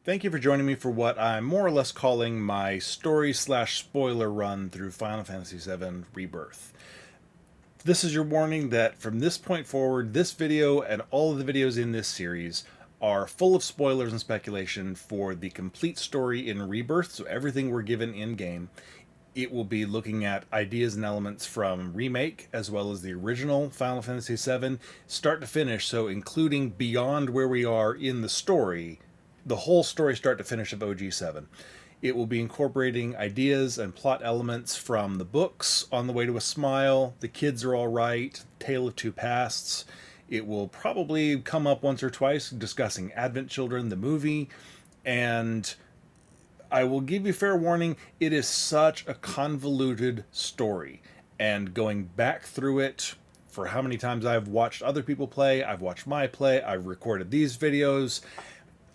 Thank you for joining me for what I'm more or less calling my story/spoiler run through Final Fantasy VII Rebirth. This is your warning that from this point forward, this video and all of the videos in this series are full of spoilers and speculation for the complete story in Rebirth, so everything we're given in-game. It will be looking at ideas and elements from Remake as well as the original Final Fantasy VII, start to finish, so including beyond where we are in the story, the whole story start to finish of OG7. It will be incorporating ideas and plot elements from the books, On the Way to a Smile, The Kids Are All Right, Tale of Two Pasts. It will probably come up once or twice discussing Advent Children, the movie, and I will give you fair warning, it is such a convoluted story. And going back through it, for how many times I've watched other people play, I've watched my play, I've recorded these videos,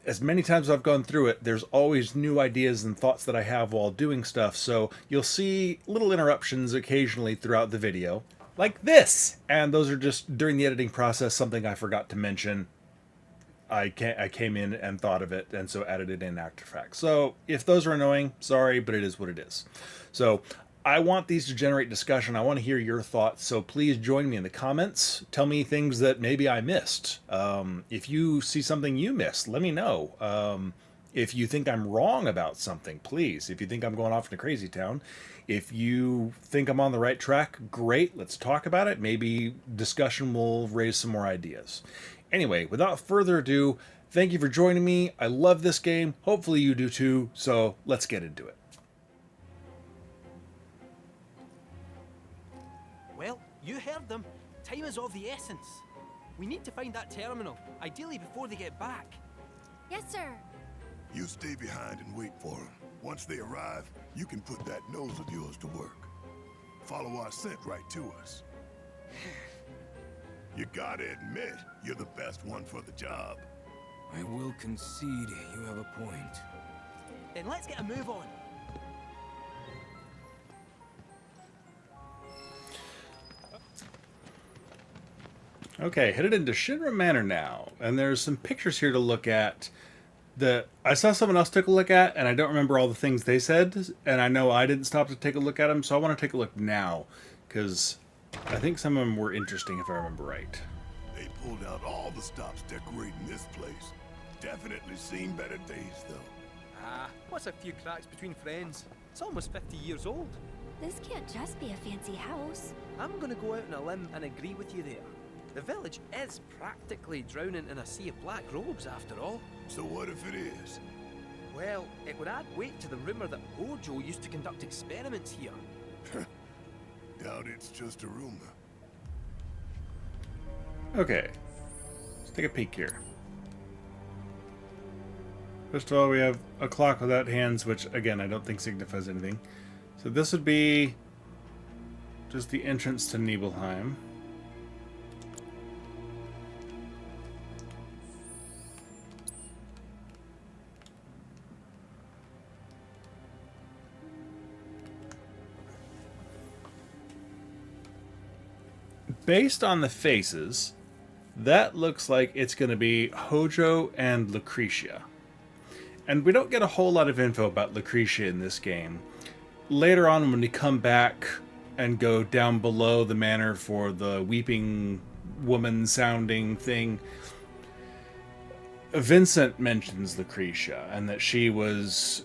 as many times as I've gone through it, there's always new ideas and thoughts that I have while doing stuff, so you'll see little interruptions occasionally throughout the video, like this! And those are just, during the editing process, something I forgot to mention. I came in and thought of it, and so added it in after fact. So if those are annoying, sorry, but it is what it is. So I want these to generate discussion. I want to hear your thoughts, so please join me in the comments. Tell me things that maybe I missed. If you see something you missed, let me know. If you think I'm wrong about something, please. If you think I'm going off into crazy town, if you think I'm on the right track, great, let's talk about it. Maybe discussion will raise some more ideas. Anyway, without further ado, thank you for joining me. I love this game. Hopefully you do too, so let's get into it. Well, you heard them. Time is of the essence. We need to find that terminal, ideally before they get back. Yes, sir. You stay behind and wait for them. Once they arrive, you can put that nose of yours to work. Follow our scent right to us. You gotta admit, you're the best one for the job. I will concede you have a point. Then let's get a move on. Okay, headed into Shinra Manor now, and there's some pictures here to look at that I saw someone else took a look at, and I don't remember all the things they said, and I know I didn't stop to take a look at them, so I want to take a look now, because I think some of them were interesting if I remember right. They pulled out all the stops decorating this place. Definitely seen better days, though. Ah, what's a few cracks between friends? It's almost 50 years old. This can't just be a fancy house. I'm gonna go out on a limb and agree with you there. The village is practically drowning in a sea of black robes after all. So what if it is? Well, it would add weight to the rumor that Hojo used to conduct experiments here. Doubt it's just a rumor. Okay, let's take a peek here. First of all, we have a clock without hands, which, again, I don't think signifies anything. So this would be just the entrance to Nibelheim. Based on the faces, that looks like it's going to be Hojo and Lucretia. And we don't get a whole lot of info about Lucretia in this game. Later on, when we come back and go down below the manor for the weeping woman sounding thing, Vincent mentions Lucretia and that she was,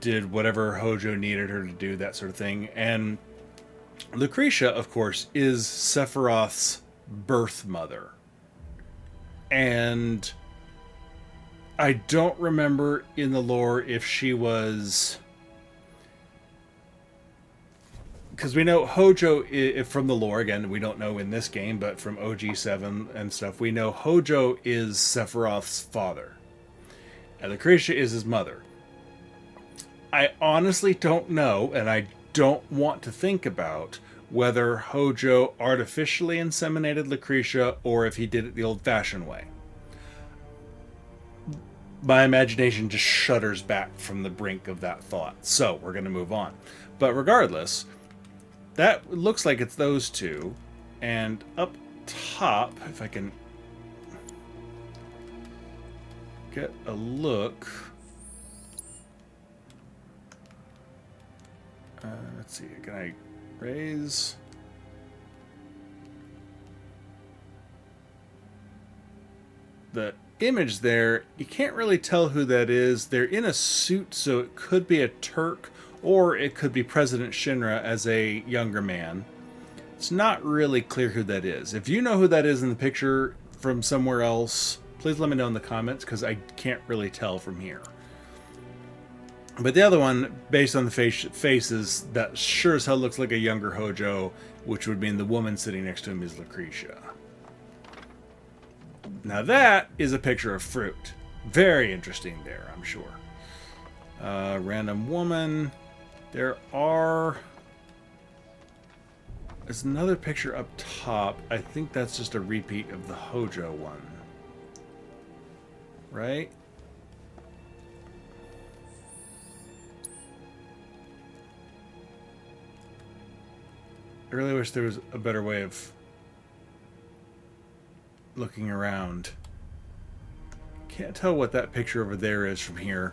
did whatever Hojo needed her to do, that sort of thing. And Lucretia, of course, is Sephiroth's birth mother. And I don't remember in the lore if she was... Because we know Hojo, from the lore, again, we don't know in this game, but from OG7 and stuff, we know Hojo is Sephiroth's father. And Lucretia is his mother. I honestly don't know, and I don't want to think about whether Hojo artificially inseminated Lucretia or if he did it the old-fashioned way. My imagination just shudders back from the brink of that thought, so we're going to move on. But regardless, that looks like it's those two, and up top, if I can get a look, Let's see. Can I raise? The image there, you can't really tell who that is. They're in a suit, so it could be a Turk, or it could be President Shinra as a younger man. It's not really clear who that is. If you know who that is in the picture from somewhere else, please let me know in the comments, because I can't really tell from here. But the other one, based on the faces, that sure as hell looks like a younger Hojo, which would mean the woman sitting next to him is Lucretia. Now that is a picture of fruit. Very interesting there, I'm sure. Random woman. There's another picture up top. I think that's just a repeat of the Hojo one. Right? I really wish there was a better way of looking around. Can't tell what that picture over there is from here.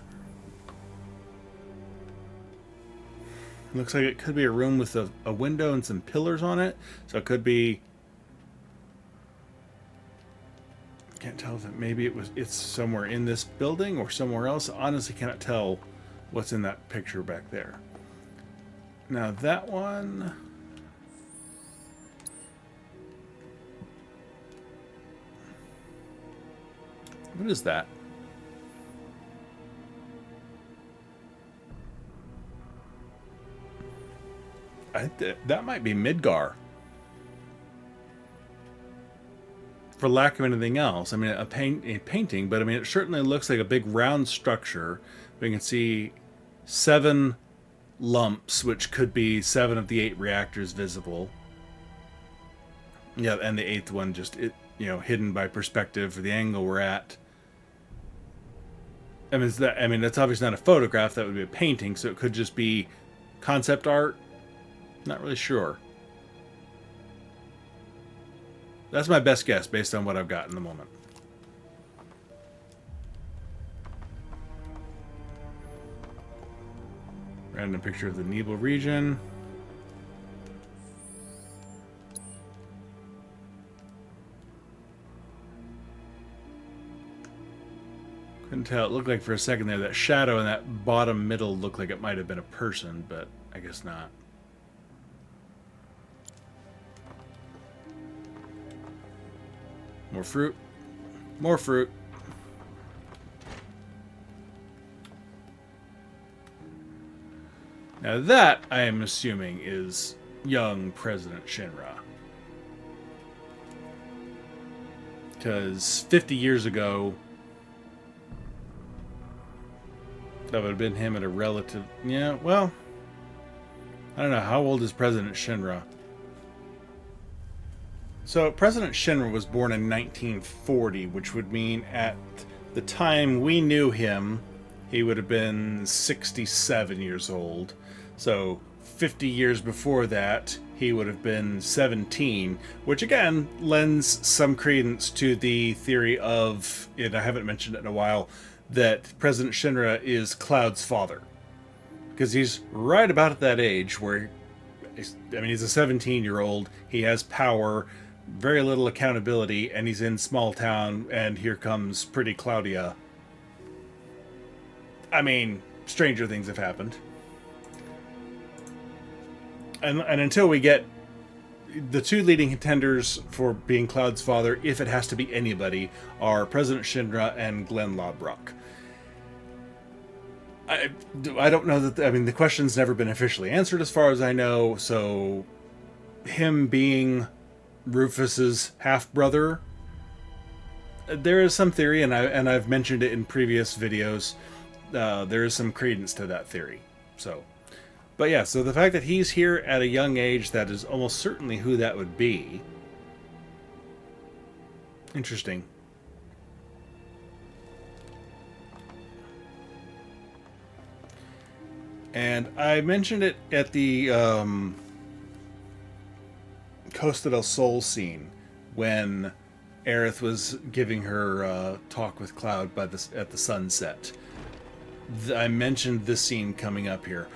Looks like it could be a room with a window and some pillars on it. So it could be... Can't tell if it's somewhere in this building or somewhere else. Honestly cannot tell what's in that picture back there. Now that one... What is that? That might be Midgar. For lack of anything else. I mean, a painting, but I mean, it certainly looks like a big round structure. We can see 7 lumps, which could be 7 of the 8 reactors visible. Yeah, and the 8th one just, hidden by perspective for the angle we're at. I mean, that's obviously not a photograph. That would be a painting, so it could just be concept art. Not really sure. That's my best guess based on what I've got in the moment. Random picture of the Nebel region. Couldn't tell. It looked like for a second there, that shadow in that bottom middle looked like it might have been a person, but I guess not. More fruit. More fruit. Now that, I am assuming, is young President Shinra. Because 50 years ago, that would have been him at a relative... Yeah, well... I don't know. How old is President Shinra? So, President Shinra was born in 1940, which would mean at the time we knew him, he would have been 67 years old. So, 50 years before that, he would have been 17, which again lends some credence to the theory of, and I haven't mentioned it in a while, that President Shinra is Cloud's father. Because he's right about at that age where, he's a 17-year-old, he has power, very little accountability, and he's in small town, and here comes pretty Claudia. I mean, stranger things have happened. And until we get the 2 leading contenders for being Cloud's father, if it has to be anybody, are President Shinra and Glenn Lodbrok. I don't know that... the question's never been officially answered as far as I know, so him being Rufus's half-brother, there is some theory, and I've mentioned it in previous videos, there is some credence to that theory. So, but yeah, so the fact that he's here at a young age, that is almost certainly who that would be. Interesting. And I mentioned it at the Costa del Sol scene when Aerith was giving her talk with Cloud at the sunset. I mentioned this scene coming up here.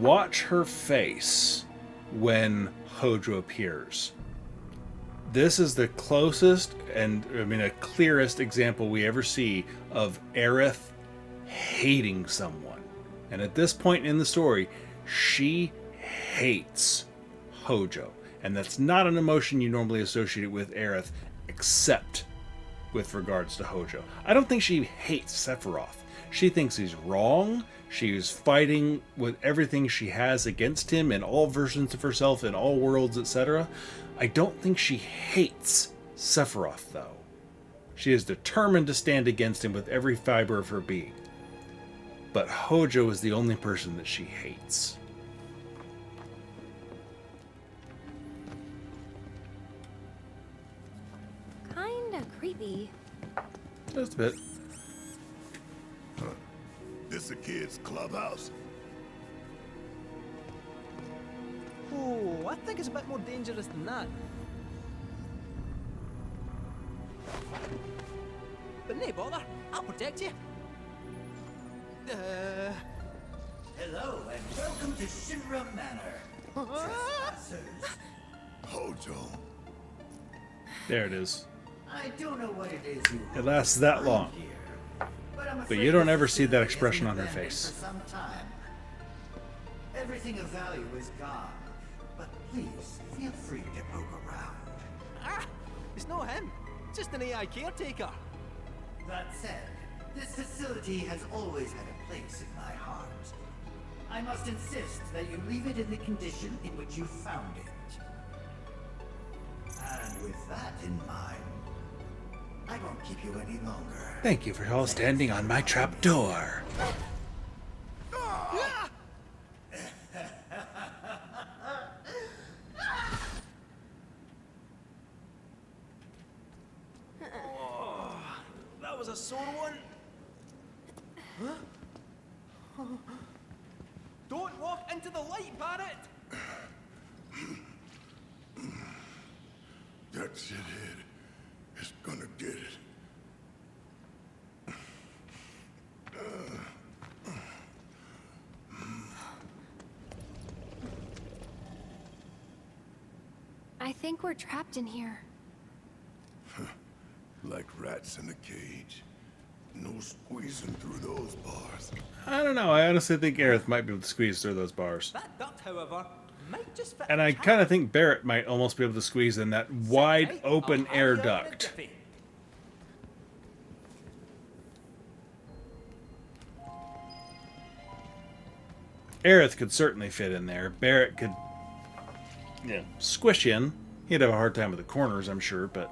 Watch her face when Hojo appears. This is the closest and, a clearest example we ever see of Aerith hating someone. And at this point in the story, she hates Hojo. And that's not an emotion you normally associate with Aerith, except with regards to Hojo. I don't think she hates Sephiroth. She thinks he's wrong. She is fighting with everything she has against him in all versions of herself, in all worlds, etc. I don't think she hates Sephiroth, though. She is determined to stand against him with every fiber of her being. But Hojo is the only person that she hates. Kinda creepy. Just a bit. This a kid's clubhouse? Oh, I think it's a bit more dangerous than that. But nay bother, I'll protect you. Hello and welcome to Shinra Manor. Trespassers. Hojo. There it is. I don't know what it is you It lasts that find long. here, but I'm But afraid you don't this ever see that facility expression hasn't on her been face. for some time. Everything of value is gone, but please feel free to poke around. Ah, it's not him, just an AI caretaker. That said, this facility has always had a place in my heart. I must insist that you leave it in the condition in which you found it. And with that in mind, I won't keep you any longer. Thank you for all standing on my trap door. That was a sore one. Huh? Don't walk into the light, Barrett! That shithead is gonna get it. I think we're trapped in here. Like rats in a cage. No squeezing through those bars. I don't know. I honestly think Aerith might be able to squeeze through those bars. That duct, however, might just fit And the I trap. kind of think Barrett might almost be able to squeeze in that wide Right, open I'll air have you out in a duct. jiffy. Aerith could certainly fit in there. Barrett could, squish in. He'd have a hard time with the corners, I'm sure, but...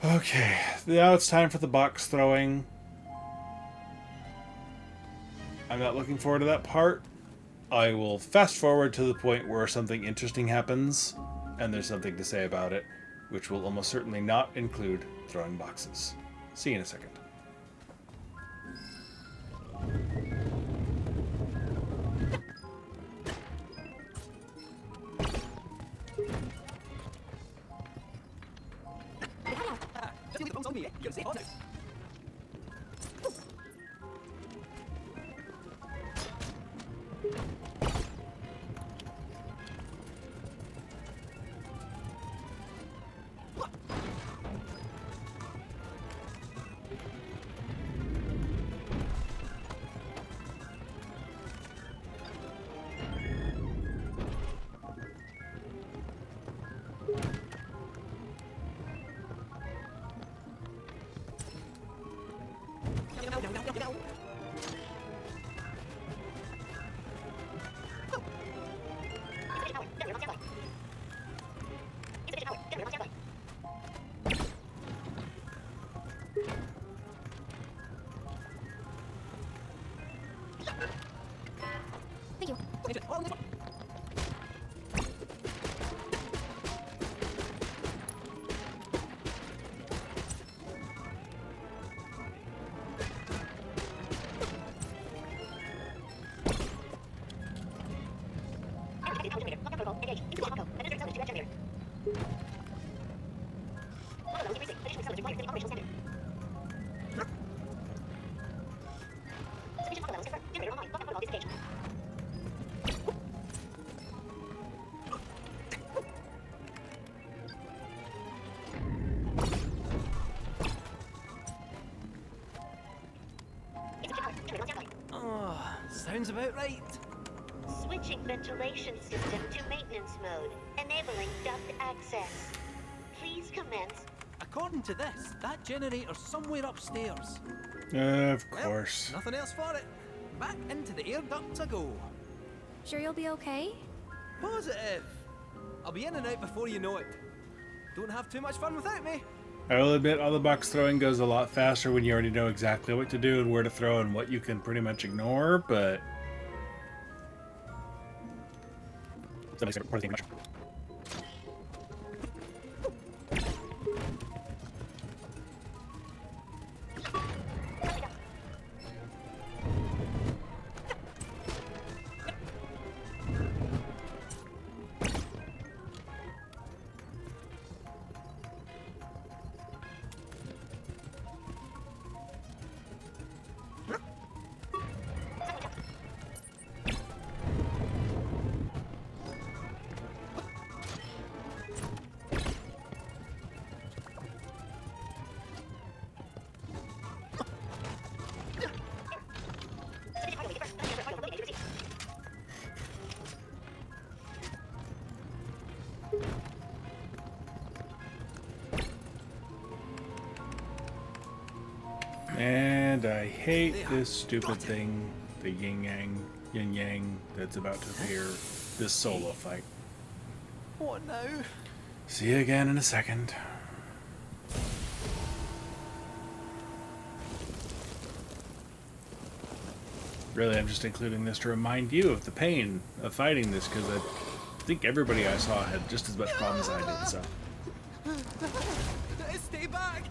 Okay, now it's time for the box throwing. I'm not looking forward to that part. I will fast forward to the point where something interesting happens, and there's something to say about it, which will almost certainly not include throwing boxes. See you in a second. Thank you. sounds about right. Switching ventilation system to maintenance mode, enabling duct access. Please commence. According to this, that generator's somewhere upstairs. Of course. Well, nothing else for it. Back into the air ducts I go. Sure you'll be okay? Positive. I'll be in and out before you know it. Don't have too much fun without me. I will admit all the box throwing goes a lot faster when you already know exactly what to do and where to throw and what you can pretty much ignore, but... And I hate this stupid thing, the yin yang that's about to appear, this solo fight. What now? See you again in a second. Really, I'm just including this to remind you of the pain of fighting this, because I think everybody I saw had just as much problems as I did, so. Stay back!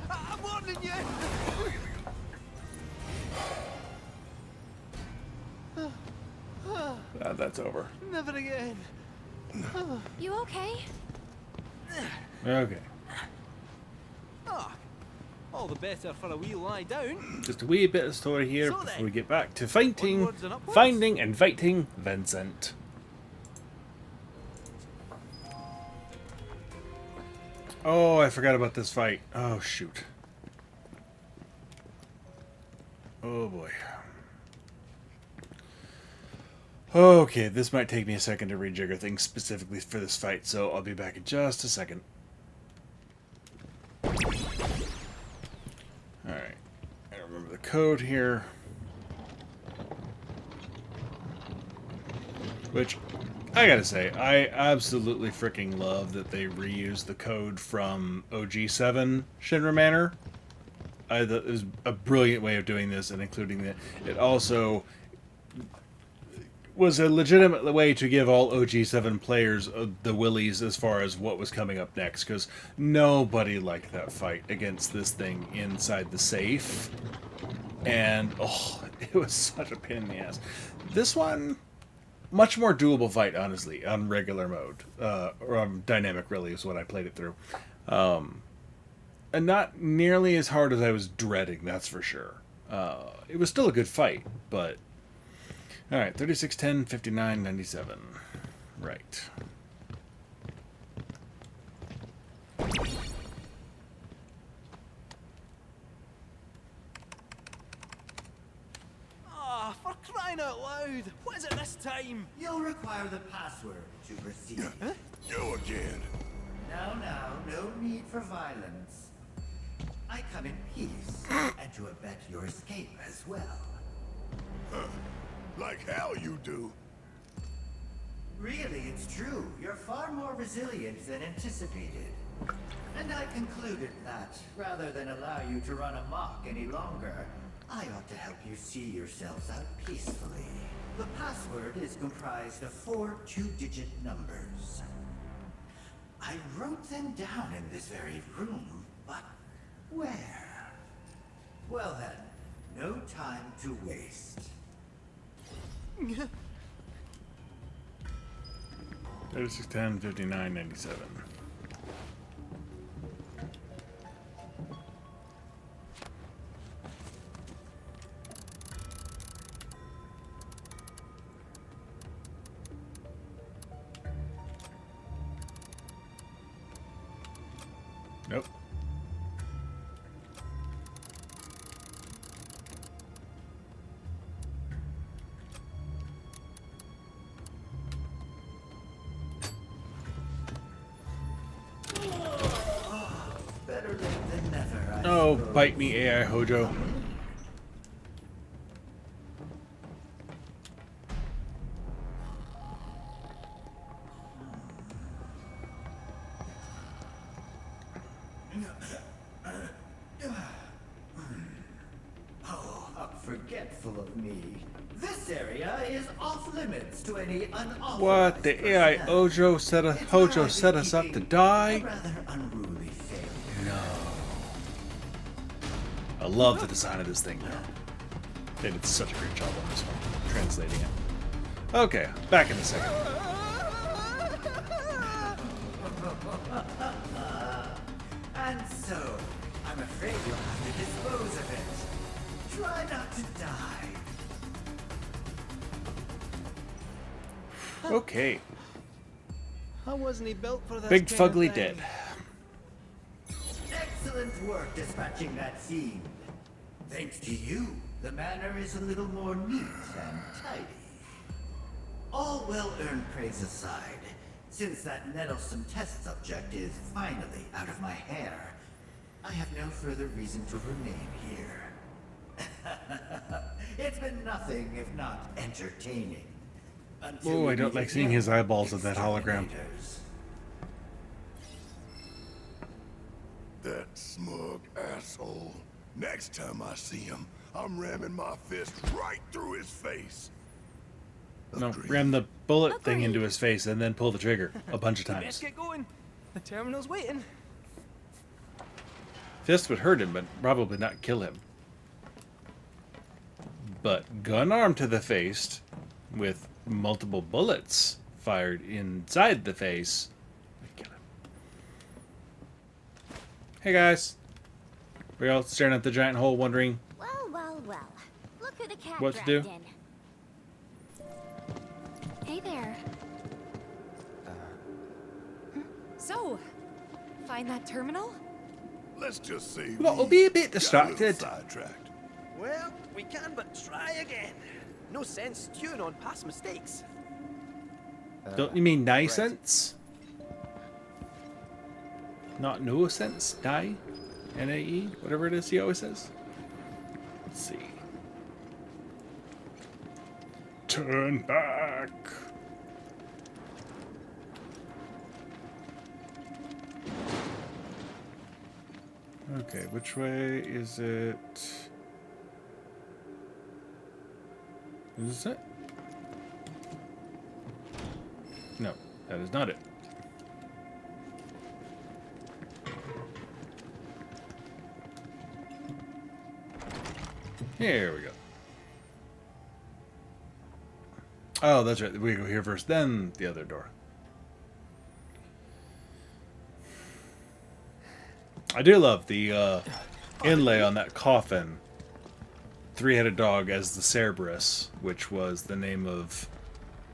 I'm warning you! That's over. Never again. You okay? Okay. Ah, all the better for a wee lie down. Just a wee bit of story here So before then, we get back to fighting, onwards and upwards. finding and fighting Vincent. Oh, I forgot about this fight. Oh, shoot. Oh, boy. Okay, this might take me a second to rejigger things specifically for this fight, so I'll be back in just a second. Alright. I remember the code here. Which, I gotta say, I absolutely freaking love that they reused the code from OG7 Shinra Manor. I thought it was a brilliant way of doing this and including that. It also was a legitimate way to give all OG7 players the willies as far as what was coming up next, because nobody liked that fight against this thing inside the safe. And, oh, it was such a pain in the ass. This one, much more doable fight, honestly, on regular mode. Or on dynamic, really, is what I played it through. And not nearly as hard as I was dreading, that's for sure. It was still a good fight, but... Alright, 36, 10, 59, 97. Right. Ah, for crying out loud! What is it this time? You'll require the password to proceed. You again. Now, no need for violence. I come in peace, and to abet your escape as well. Like hell you do. Really, it's true. You're far more resilient than anticipated. And I concluded that, rather than allow you to run amok any longer, I ought to help you see yourselves out peacefully. The password is comprised of 4 two-digit numbers. I wrote them down in this very room, but where? Well then, no time to waste. 36, 10, 59, 97. Nope. Oh, bite me, AI Hojo. Oh, how forgetful of me. This area is off limits to any unauthorized What? The AI personnel. Hojo set us up to A die? rather unruly failure. No. I love the design of this thing, though. They did such a great job on this one, translating it. Okay, back in a second. And so, I'm afraid you'll have to dispose of it. Try not to die. Okay. How wasn't he built for this Big kind of Fugly thing? dead. Excellent work dispatching that fiend. Thanks to you, the manor is a little more neat and tidy. All well-earned praise aside, since that nettlesome test subject is finally out of my hair, I have no further reason to remain here. It's been nothing if not entertaining. Until Oh, we I don't meet like seeing again, his eyeballs in that hologram. exterminators. That smug asshole. Next time I see him, I'm ramming my fist right through his face. No, Agreed. ram the bullet thing Agreed. into his face and then pull the trigger a bunch of Best times. get going. The terminal's waiting. Fist would hurt him, but probably not kill him. But gun arm to the face with multiple bullets fired inside the face would kill him. Hey guys. We're all staring at the giant hole wondering Well, well, well. Look who the cat What to dragged do? in. Hey there. So, find that terminal? Let's just say Well, we'll we be a bit got distracted. little sidetracked. Well, we can but try again. No sense stewing on past mistakes. Don't you mean right. sense? Not no sense? Die? N-A-E? Whatever it is he always says. Let's see. Turn back. Okay, which way is it? Is this it? No, that is not it. Here we go. Oh, that's right. We go here first, then the other door. I do love the inlay on that coffin. Three-headed dog as the Cerberus, which was the name of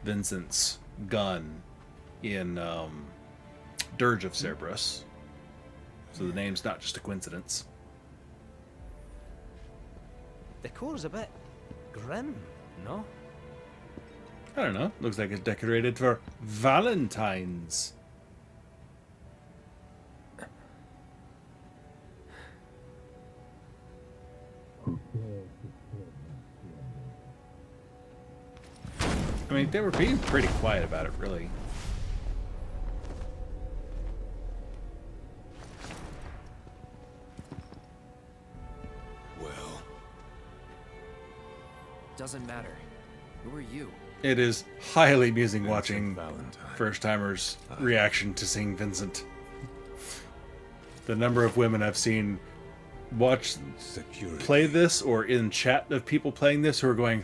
Vincent's gun in Dirge of Cerberus. So the name's not just a coincidence. Decor's a bit grim, no? I don't know. Looks like it's decorated for Valentine's. I mean, they were being pretty quiet about it, really. Well, Doesn't matter. Who are you? It is highly amusing watching Valentine. first-timers' reaction to seeing Vincent. The number of women I've seen watch Security. play this, or in chat of people playing this, who are going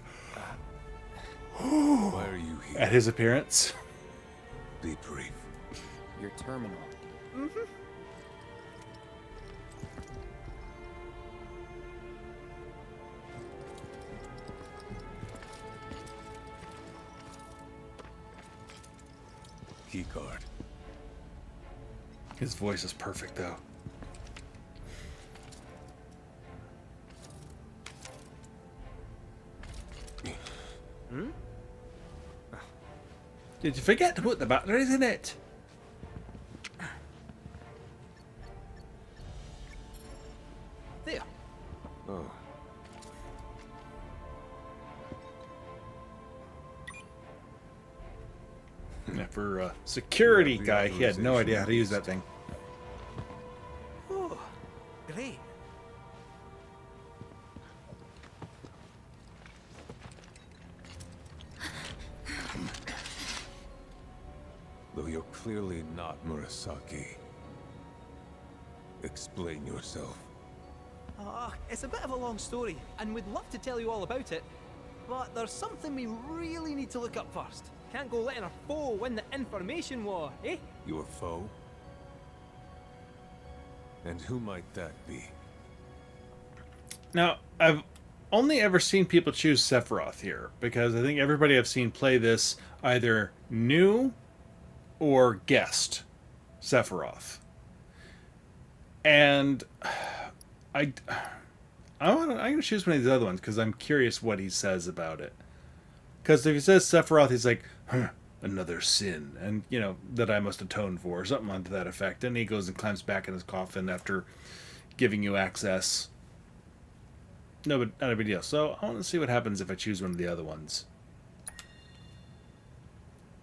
Why are you here? at his appearance. Be brief. Your terminal. Keycard. His voice is perfect, though. Did you forget to put the batteries in it? Oh. Yeah, for a security guy, he had no idea how to use that thing. Oh, great. Though you're clearly not Murasaki. Explain yourself. It's a bit of a long story, and we'd love to tell you all about it. But there's something we really need to look up first. Can't go letting our foe win the information war, eh? Your foe? And who might that be? Now, I've only ever seen people choose Sephiroth here, because I think everybody I've seen play this either knew or guessed Sephiroth. And I'm going to choose one of these other ones because I'm curious what he says about it. Because if he says Sephiroth, he's like, another sin, and, you know, that I must atone for, or something to that effect. And he goes and climbs back in his coffin after giving you access. No, but not a big deal. So I want to see what happens if I choose one of the other ones.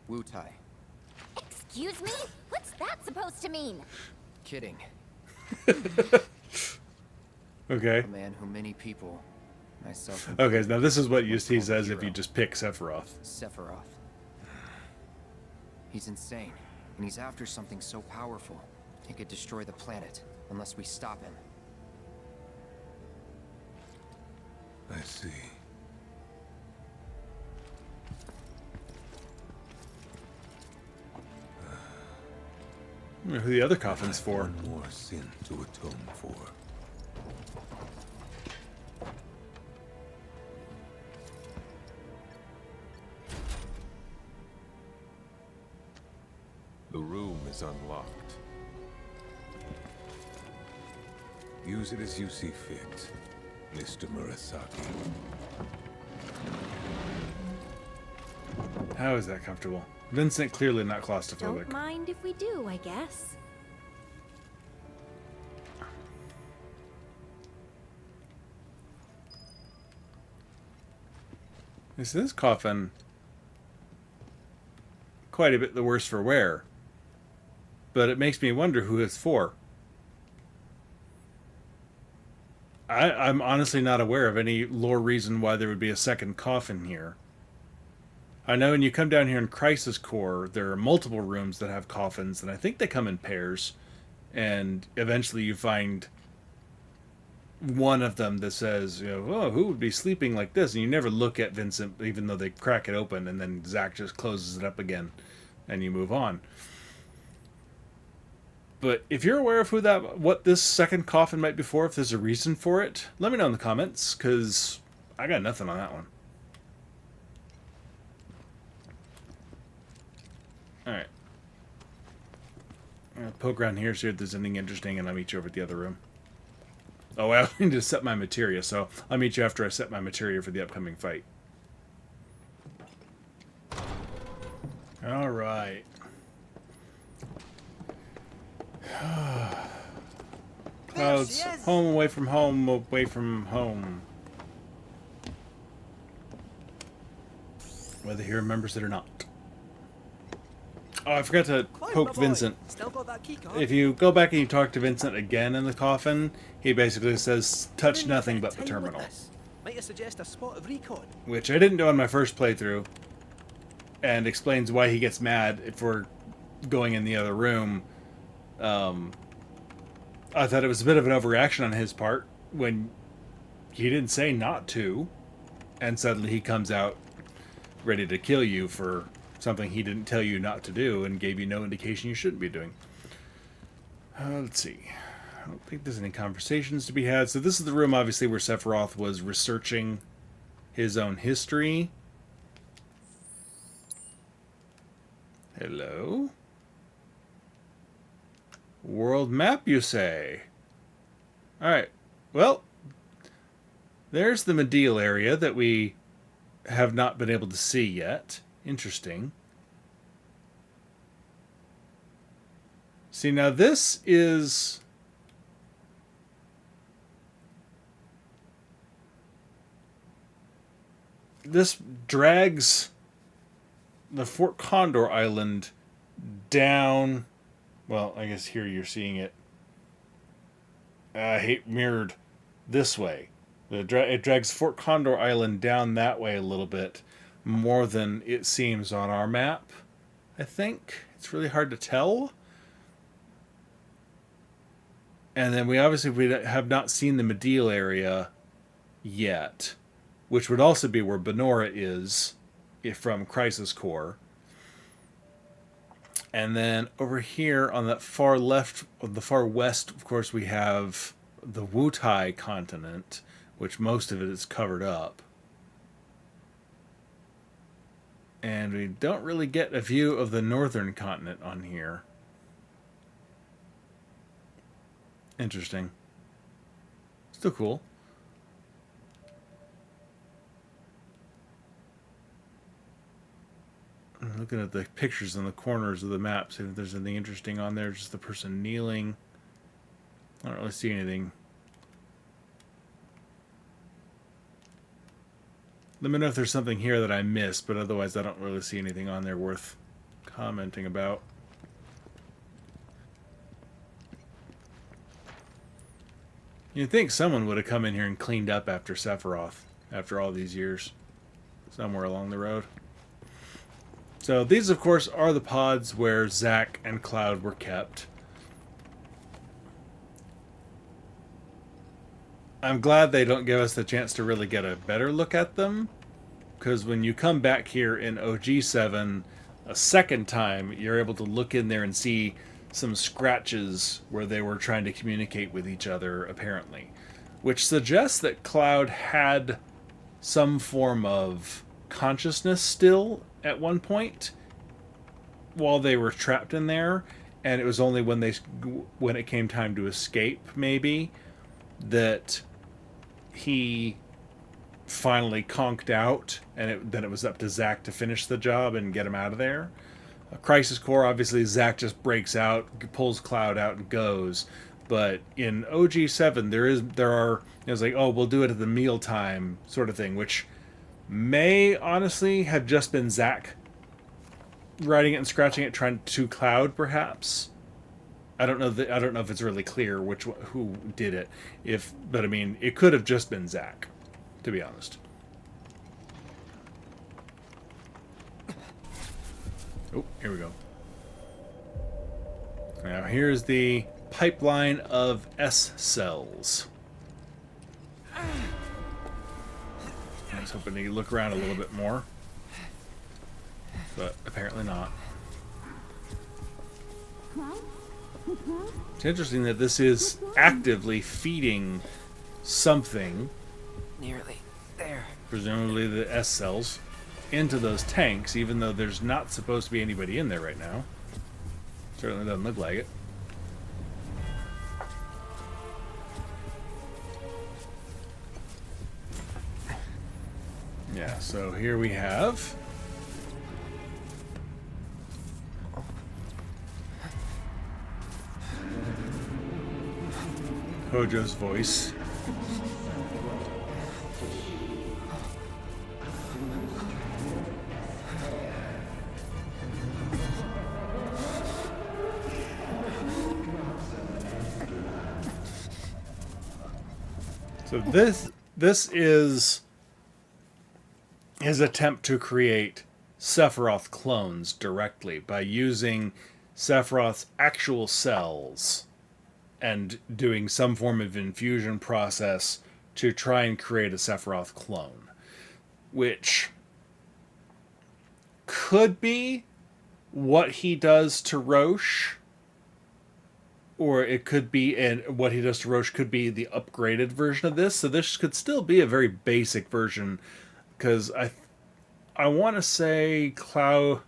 Wu Tai. Excuse me? What's that supposed to mean? Kidding. Okay. A man who many people, myself Okay, now this is what he says if you just pick Sephiroth. Sephiroth. He's insane, and he's after something so powerful, it could destroy the planet, unless we stop him. I see. I wonder who the other coffin's for. One more sin to atone for. The room is unlocked. Use it as you see fit, Mr. Murasaki. How is that comfortable? Vincent clearly not claustrophobic. Don't mind if we do, I guess. Is this coffin quite a bit the worse for wear? But it makes me wonder who it's for. I'm honestly not aware of any lore reason why there would be a second coffin here. I know when you come down here in Crisis Core, there are multiple rooms that have coffins, and I think they come in pairs. And eventually you find one of them that says, you know, oh, who would be sleeping like this? And you never look at Vincent, even though they crack it open, and then Zack just closes it up again, and you move on. But if you're aware of what this second coffin might be for, if there's a reason for it, let me know in the comments, because I got nothing on that one. Alright. I'm going to poke around here, see if there's anything interesting, and I'll meet you over at the other room. Oh, I need to set my materia, so I'll meet you after I set my materia for the upcoming fight. Alright. Clouds, home, away from home, away from home. Whether he remembers it or not. Oh, I forgot to poke Vincent. Still got that key card? If you go back and you talk to Vincent again in the coffin, he basically says, touch nothing but the terminal. Might you suggest a spot of recon? Which I didn't do on my first playthrough. And explains why he gets mad if we're going in the other room. I thought it was a bit of an overreaction on his part when he didn't say not to. And suddenly he comes out ready to kill you for something he didn't tell you not to do and gave you no indication you shouldn't be doing. Let's see. I don't think there's any conversations to be had. So this is the room, obviously, where Sephiroth was researching his own history. Hello? World map, you say? Alright. Well, there's the Medial area that we have not been able to see yet. Interesting. See, now this is this drags the Fort Condor Island down. Well, I guess here you're seeing it. I hate mirrored this way. It drags Fort Condor Island down that way a little bit more than it seems on our map. I think it's really hard to tell. And then we have not seen the Medial area yet, which would also be where Benora is from Crisis Core. And then over here on that far left, the far west, of course, we have the Wutai continent, which most of it is covered up. And we don't really get a view of the northern continent on here. Interesting. Still cool. I'm looking at the pictures in the corners of the map, see if there's anything interesting on there. Just the person kneeling. I don't really see anything. Let me know if there's something here that I missed, but otherwise I don't really see anything on there worth commenting about. You'd think someone would have come in here and cleaned up after Sephiroth, after all these years, somewhere along the road. So these, of course, are the pods where Zack and Cloud were kept. I'm glad they don't give us the chance to really get a better look at them, because when you come back here in OG7 a second time, you're able to look in there and see some scratches where they were trying to communicate with each other, apparently, which suggests that Cloud had some form of consciousness still at one point while they were trapped in there, and it was only when it came time to escape, maybe, that he finally conked out, and then it was up to Zack to finish the job and get him out of there. Crisis Core, obviously, Zack just breaks out, pulls Cloud out, and goes. But in OG7, it's like, oh, we'll do it at the mealtime sort of thing, which may honestly have just been Zack writing it and scratching it, trying to Cloud, perhaps. I don't know if it's really clear who did it. But I mean, it could have just been Zack, to be honest. Oh, here we go. Now here's the pipeline of S cells. I was hoping to look around a little bit more, but apparently not. It's interesting that this is actively feeding something, Nearly there. presumably the S cells, into those tanks, even though there's not supposed to be anybody in there right now. Certainly doesn't look like it. Yeah, so here we have Hojo's voice. So this is his attempt to create Sephiroth clones directly by using Sephiroth's actual cells and doing some form of infusion process to try and create a Sephiroth clone, which could be what he does to Roche, or it could be, and what he does to Roche could be the upgraded version of this. So this could still be a very basic version, because I want to say Cloud,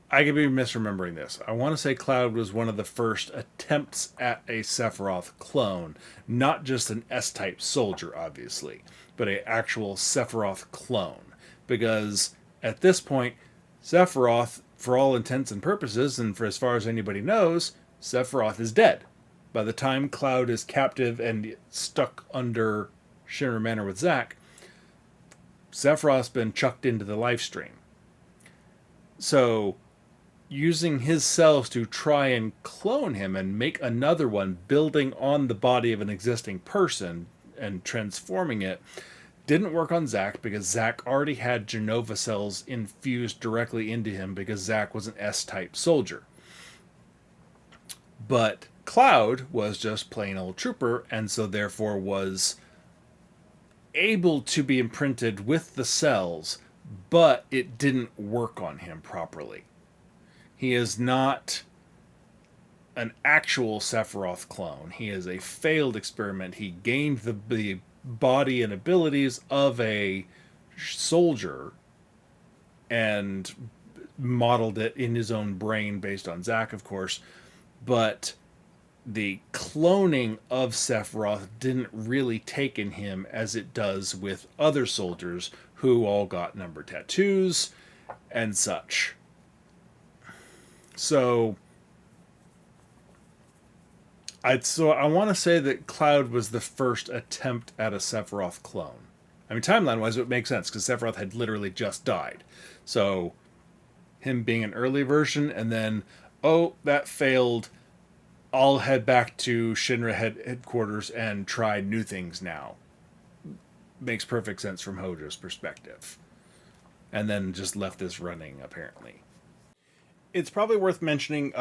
I could be misremembering this. I want to say Cloud was one of the first attempts at a Sephiroth clone, not just an S-type soldier, obviously, but an actual Sephiroth clone. Because at this point, Sephiroth, for all intents and purposes, and for as far as anybody knows, Sephiroth is dead. By the time Cloud is captive and stuck under Shinra Manor with Zack, Sephiroth's been chucked into the life stream. So, using his cells to try and clone him and make another one, building on the body of an existing person and transforming it, didn't work on Zack because Zack already had Jenova cells infused directly into him because Zack was an S-type soldier. But Cloud was just plain old trooper, and so therefore was able to be imprinted with the cells, but it didn't work on him properly. He is not an actual Sephiroth clone. He is a failed experiment. He gained the body and abilities of a soldier and modeled it in his own brain based on Zack, of course. But the cloning of Sephiroth didn't really take in him as it does with other soldiers who all got number tattoos and such. So I want to say that Cloud was the first attempt at a Sephiroth clone. I mean, timeline-wise, it makes sense, because Sephiroth had literally just died. So, him being an early version, and then, oh, that failed, I'll head back to Shinra headquarters and try new things now. Makes perfect sense from Hojo's perspective. And then just left this running, apparently. It's probably worth mentioning,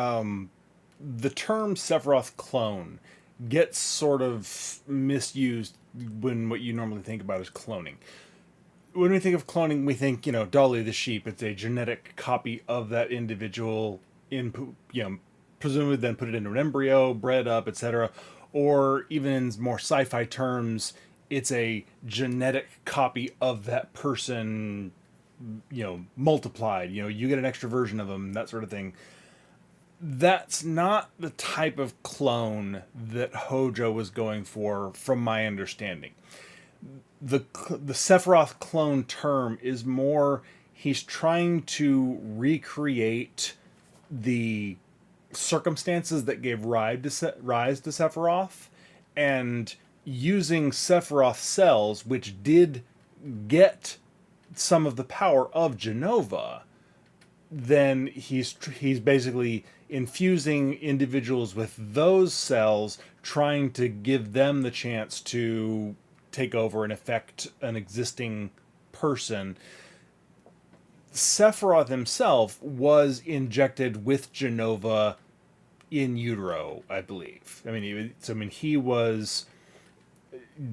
the term Sephiroth clone gets sort of misused when what you normally think about is cloning. When we think of cloning, we think, Dolly the sheep. It's a genetic copy of that individual, presumably then put it into an embryo, bred up, etc. Or even in more sci-fi terms, it's a genetic copy of that person, multiplied. You get an extra version of them, that sort of thing. That's not the type of clone that Hojo was going for, from my understanding. The Sephiroth clone term is more, he's trying to recreate the circumstances that gave rise to Sephiroth, and using Sephiroth cells, which did get some of the power of Jenova, then he's basically infusing individuals with those cells, trying to give them the chance to take over and affect an existing person. Sephiroth himself was injected with Jenova in utero, I believe. He was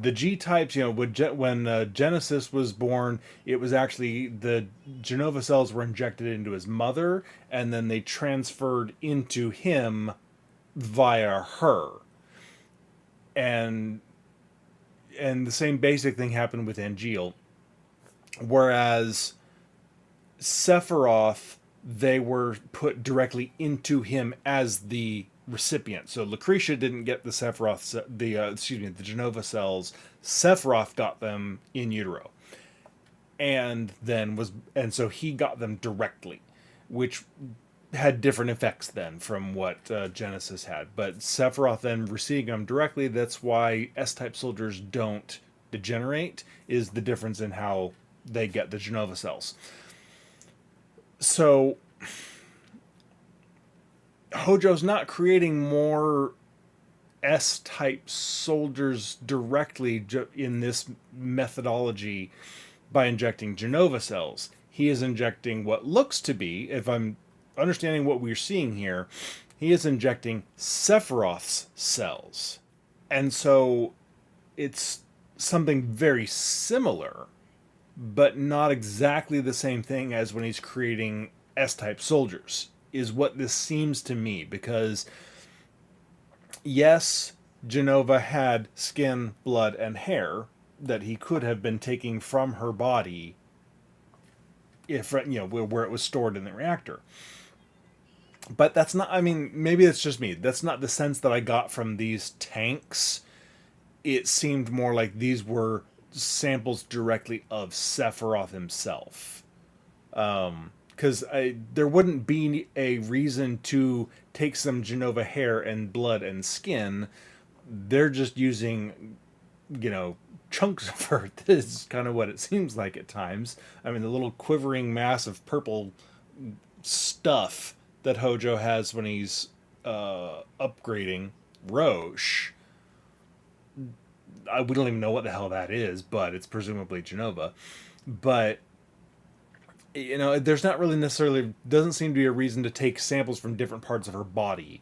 the G-types, when Genesis was born, it was actually the Jenova cells were injected into his mother, and then they transferred into him via her. And the same basic thing happened with Angeal. Whereas Sephiroth, they were put directly into him as the recipient. So Lucretia didn't get the the Jenova cells. Sephiroth got them in utero, and so he got them directly, which had different effects then from what Genesis had. But Sephiroth then receiving them directly, that's why S-type soldiers don't degenerate, is the difference in how they get the Jenova cells. So Hojo's not creating more S-type soldiers directly in this methodology by injecting Jenova cells. He is injecting what looks to be, if I'm understanding what we're seeing here, he is injecting Sephiroth's cells. And so it's something very similar, but not exactly the same thing as when he's creating S-type soldiers, is what this seems to me. Because, yes, Jenova had skin, blood, and hair that he could have been taking from her body if, where it was stored in the reactor. But that's not, maybe it's just me. That's not the sense that I got from these tanks. It seemed more like these were samples directly of Sephiroth himself. Because there wouldn't be a reason to take some Jenova hair and blood and skin. They're just using, chunks of her. This is kind of what it seems like at times. I mean, the little quivering mass of purple stuff that Hojo has when he's upgrading Roche. We don't even know what the hell that is, but it's presumably Genova. But, you know, there's not really necessarily, doesn't seem to be a reason to take samples from different parts of her body.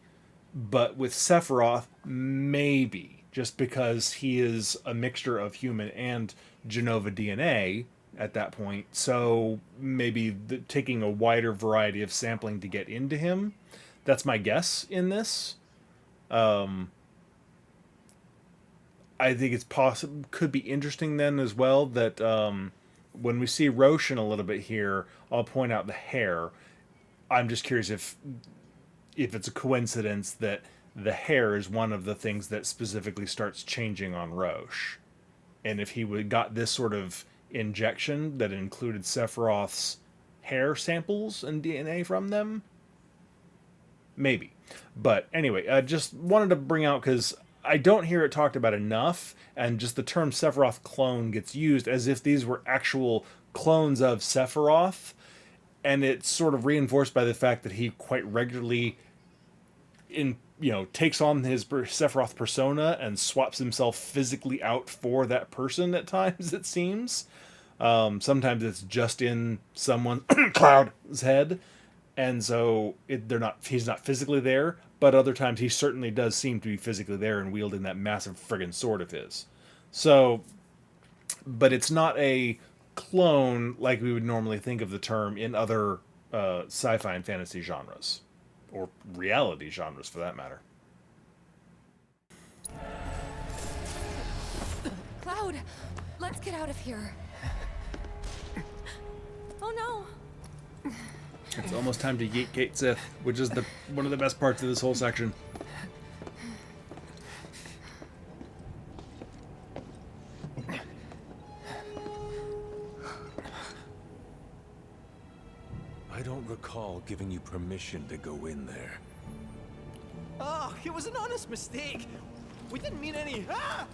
But with Sephiroth, maybe, just because he is a mixture of human and Genova DNA at that point. So maybe taking a wider variety of sampling to get into him. That's my guess in this. I think it's possible, could be interesting then as well that when we see Roshan a little bit here, I'll point out the hair. I'm just curious if it's a coincidence that the hair is one of the things that specifically starts changing on Roche. And if he would got this sort of injection that included Sephiroth's hair samples and DNA from them, maybe. But anyway, I just wanted to bring out, because I don't hear it talked about enough, and just the term Sephiroth clone gets used as if these were actual clones of Sephiroth, and it's sort of reinforced by the fact that he quite regularly takes on his Sephiroth persona and swaps himself physically out for that person at times, it seems. Sometimes it's just in someone Cloud's head, and so he's not physically there, but other times he certainly does seem to be physically there and wielding that massive friggin' sword of his. So, but it's not a clone like we would normally think of the term in other sci-fi and fantasy genres, or reality genres for that matter. Cloud, let's get out of here. Oh no. It's almost time to yeet Cait Sith, which is one of the best parts of this whole section. I don't recall giving you permission to go in there. Ah, it was an honest mistake. We didn't mean any. Ah!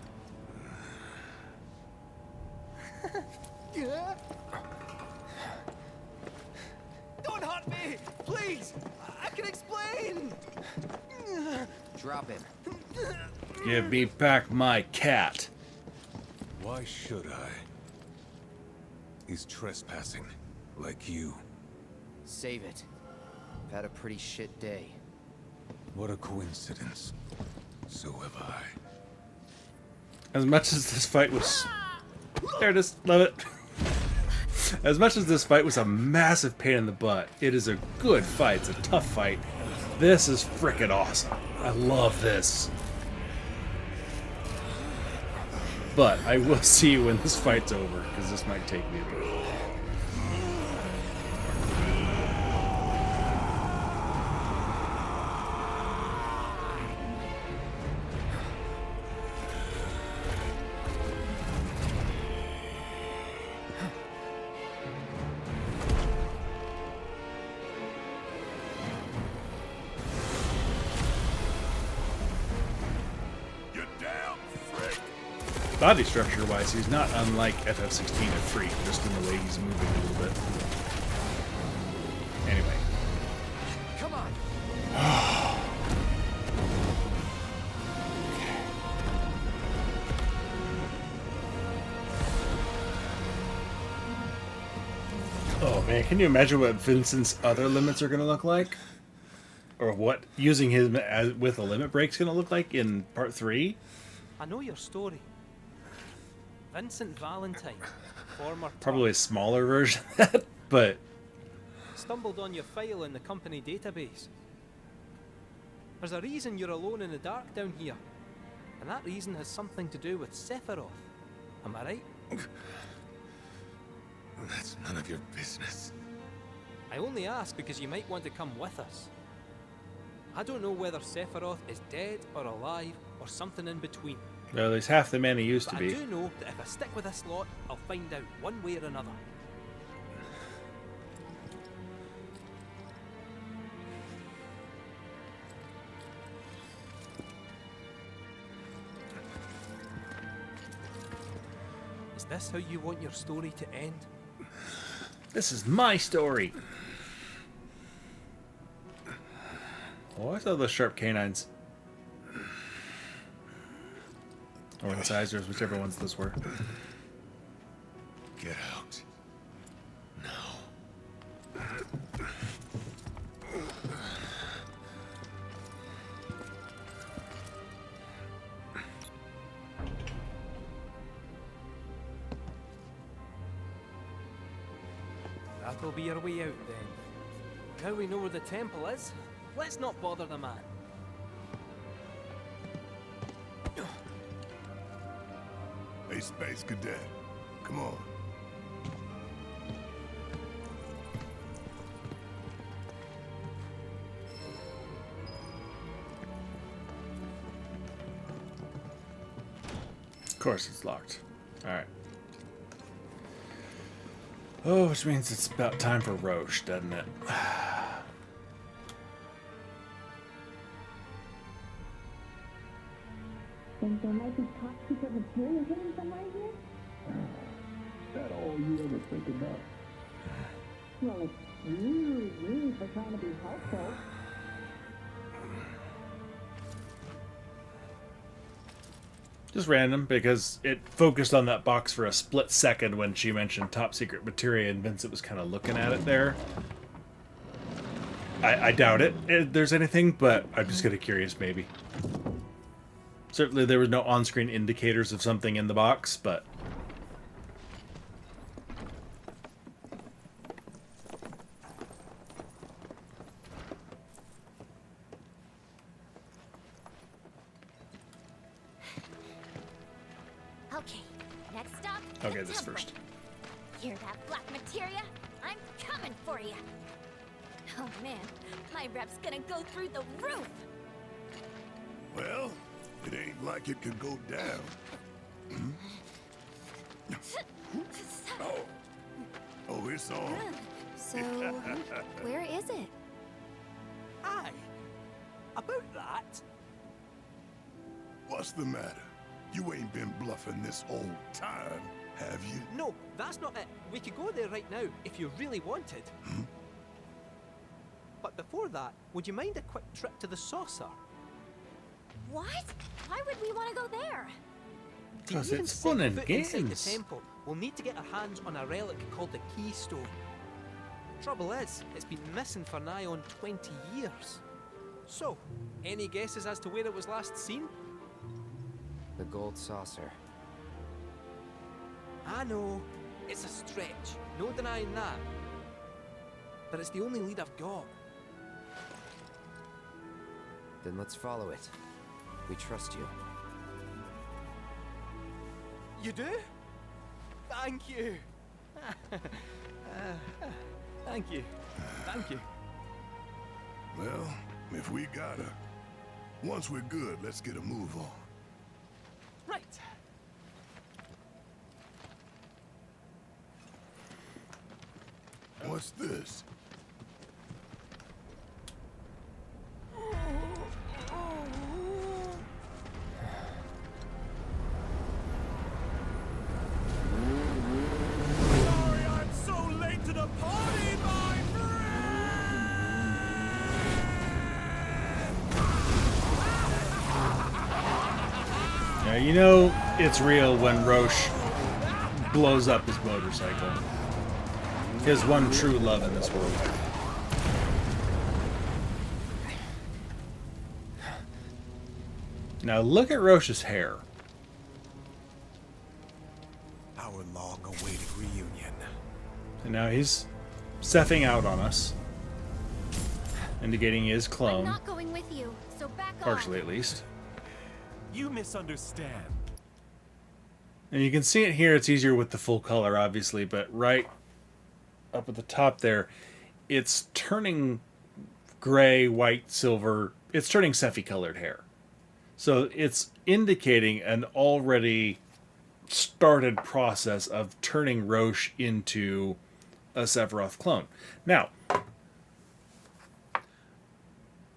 Don't hurt me, please. I can explain. Drop him. Give me back my cat. Why should I? He's trespassing, like you. Save it. I've had a pretty shit day. What a coincidence. So have I. As much as this fight was... There it is. Love it. As much as this fight was a massive pain in the butt, it is a good fight. It's a tough fight. This is frickin' awesome. I love this. But I will see you when this fight's over, because this might take me a bit. Body structure wise, he's not unlike FF16 a freak, just in the way he's moving a little bit. Anyway. Come on. Oh man, can you imagine what Vincent's other limits are going to look like? Or what using him with a limit break is going to look like in part 3? I know your story. Vincent Valentine, former... Probably a smaller version of that, but... Stumbled on your file in the company database. There's a reason you're alone in the dark down here. And that reason has something to do with Sephiroth. Am I right? That's none of your business. I only ask because you might want to come with us. I don't know whether Sephiroth is dead or alive or something in between. Well, he's half the man he used to But be. I do know that if I stick with this lot, I'll find out one way or another. Is this how you want your story to end? This is my story. Oh, I saw those sharp canines. Or incisors, whichever ones those were. Get out. No. That'll be our way out then. Now we know where the temple is, let's not bother the man. Hey, Space Cadet. Come on. Of course it's locked. Alright. Oh, which means it's about time for Roche, doesn't it? Think there might be top secret material hidden somewhere here? Is that all you ever think about? Well, it's really, really for trying to be helpful. Just random, because it focused on that box for a split second when she mentioned top secret materia, and Vincent was kind of looking at it there. I doubt it, there's anything, but I'm just kind of curious, maybe. Certainly there was no on-screen indicators of something in the box, but... Okay, next stop. Okay, the this temple. first. Hear that black materia? I'm coming for you. Oh man, my rep's gonna go through the roof. Well, it ain't like it could go down. Oh. Oh, it's on. So, where is it? Aye. About that. What's the matter? You ain't been bluffing this whole time, have you? No, that's not it. We could go there right now if you really wanted. But before that, would you mind a quick trip to the saucer? What? Why would we want to go there? To 'Cause even it's set fun and foot inside games. the temple, we'll need to get our hands on a relic called the Keystone. Trouble is, it's been missing for nigh on 20 years. So, any guesses as to where it was last seen? The gold saucer. I know, it's a stretch, no denying that. But it's the only lead I've got. Then let's follow it. We trust you. You do? Thank you. Thank you. Thank you. Well, if we gotta. Once we're good, let's get a move on. Right. What's this? Sorry I'm so late to the party, my Yeah, you know it's real when Roche blows up his motorcycle. His one true love in this world. Now look at Roche's hair. Our long-awaited reunion. And now he's seffing out on us. Indicating he is I'm clone. not going with you, so back off. Partially at least. You misunderstand. And you can see it here, it's easier with the full color obviously, but right up at the top there, it's turning gray, white, silver. It's turning Sephi colored hair. So it's indicating an already started process of turning Roche into a Sephiroth clone. Now,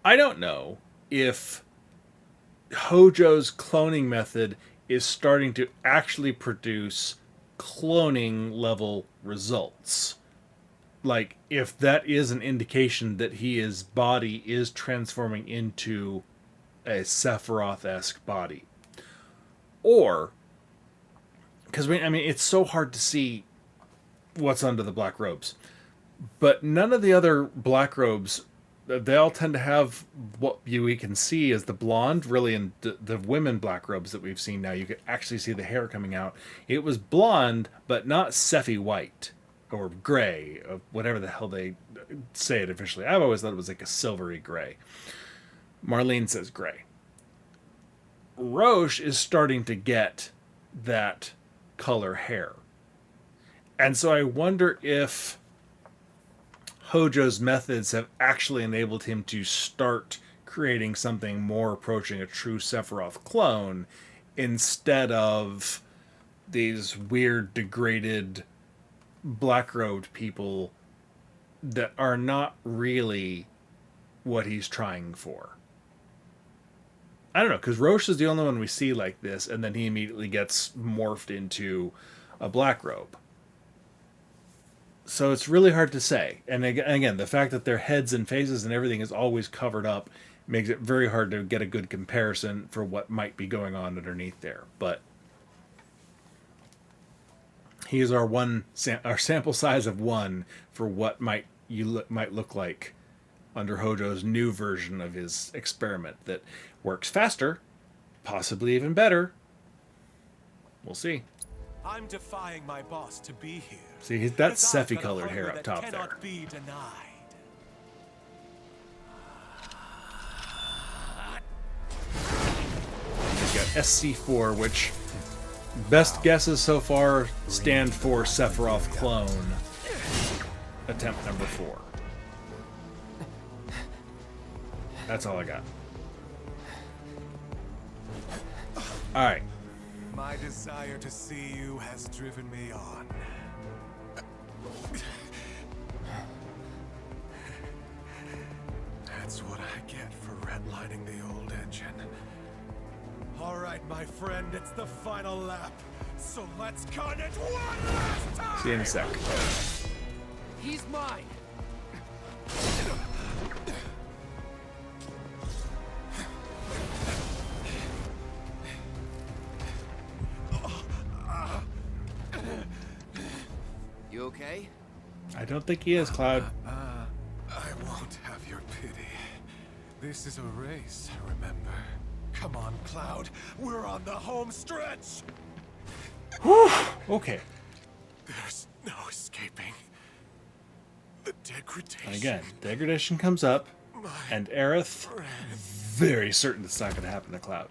I don't know if Hojo's cloning method is starting to actually produce cloning level results. Like, if that is an indication that his body is transforming into a Sephiroth-esque body. Or, because, I mean, it's so hard to see what's under the black robes. But none of the other black robes, they all tend to have what we can see as the blonde. Really, in the women black robes that we've seen now, you could actually see the hair coming out. It was blonde, but not Sephi white or gray, or whatever the hell they say it officially. I've always thought it was like a silvery gray. Marlene says gray. Roche is starting to get that color hair. And so I wonder if Hojo's methods have actually enabled him to start creating something more approaching a true Sephiroth clone instead of these weird, degraded, black-robed people that are not really what he's trying for. I don't know, because Roche is the only one we see like this, and then he immediately gets morphed into a black robe. So it's really hard to say. And again, the fact that their heads and faces and everything is always covered up makes it very hard to get a good comparison for what might be going on underneath there. But he is our sample size of one for what might look like under Hojo's new version of his experiment that works faster, possibly even better. We'll see. I'm defying my boss to be here. See, that's Sephi colored hair up top there. Be denied. We've got SC4, which best guesses so far stand for Sephiroth clone. Attempt number 4. That's all I got. All right. My desire to see you has driven me on. That's what I get for redlining the old engine. All right, my friend, it's the final lap. So let's cut it one last time! See you in a sec. He's mine! You okay? I don't think he is, Cloud. I won't have your pity. This is a race, remember? Come on, Cloud. We're on the home stretch! Whew. Okay. There's no escaping the degradation. And again, degradation comes up, and Aerith, very certain it's not going to happen to Cloud.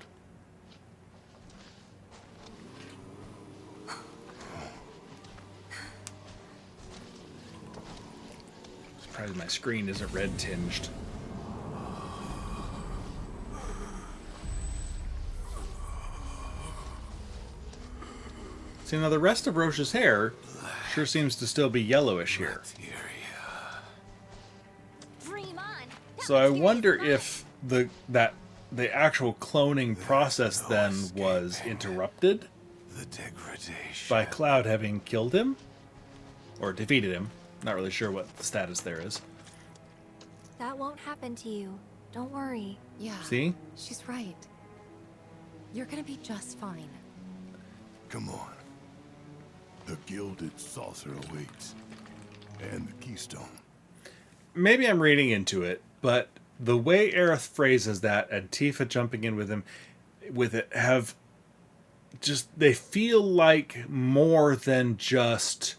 Surprised my screen isn't red tinged. See, now the rest of Roche's hair sure seems to still be yellowish here. So I wonder if the actual cloning process then was interrupted by Cloud having killed him or defeated him. Not really sure what the status there is. That won't happen to you. Don't worry. Yeah. See? She's right. You're gonna be just fine. Come on. The gilded saucer awaits. And the keystone. Maybe I'm reading into it, but the way Aerith phrases that and Tifa jumping in with it have just, they feel like more than just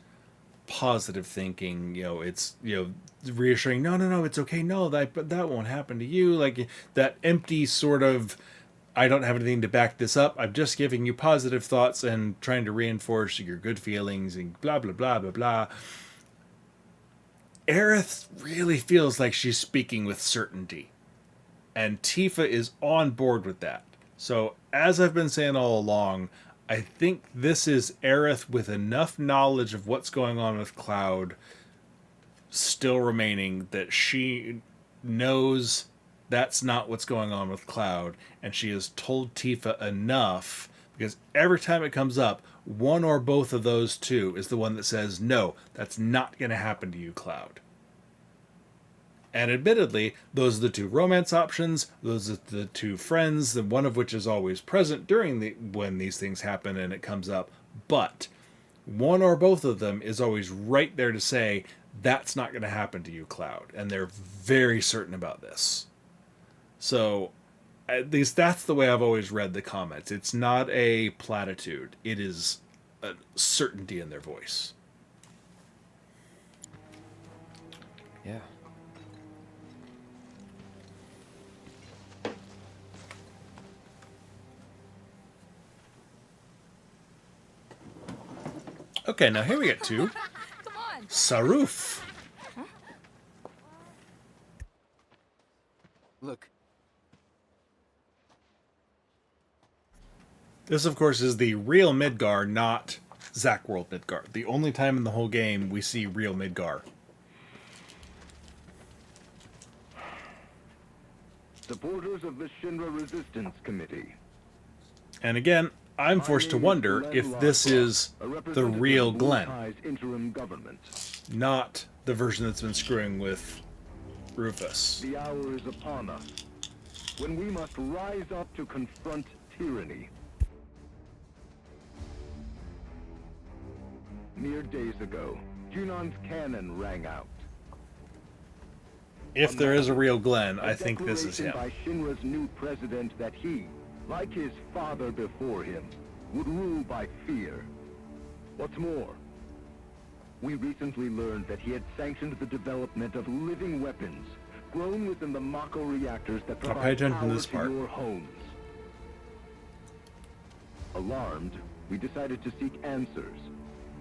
positive thinking. You know, it's, you know, reassuring, no, it's okay, no, that won't happen to you. Like that empty sort of, I don't have anything to back this up, I'm just giving you positive thoughts and trying to reinforce your good feelings and blah blah blah blah blah. Aerith really feels like she's speaking with certainty, and Tifa is on board with that. So as I've been saying all along, I think this is Aerith with enough knowledge of what's going on with Cloud still remaining that she knows that's not what's going on with Cloud, and she has told Tifa enough, because every time it comes up, one or both of those two is the one that says, no, that's not going to happen to you, Cloud. And admittedly, those are the two romance options. Those are the two friends, the one of which is always present during when these things happen and it comes up. But one or both of them is always right there to say, that's not going to happen to you, Cloud. And they're very certain about this. So, at least that's the way I've always read the comments. It's not a platitude. It is a certainty in their voice. Yeah. Okay, now here we get to Sarruf. Look. This, of course, is the real Midgar, not Zack World Midgar. The only time in the whole game we see real Midgar. Supporters of the Shinra Resistance Committee. And again, I'm forced to wonder if this is the real Glenn, not the version that's been screwing with Rufus. The hour is upon us, when we must rise up to confront tyranny. Mere days ago, Junon's cannon rang out. If there is a real Glenn, I think this is him. By Shinra's new president that he, like his father before him, would rule by fear. What's more, we recently learned that he had sanctioned the development of living weapons grown within the Mako reactors that I'll pay provide attention to power this part. to your homes. Alarmed, we decided to seek answers,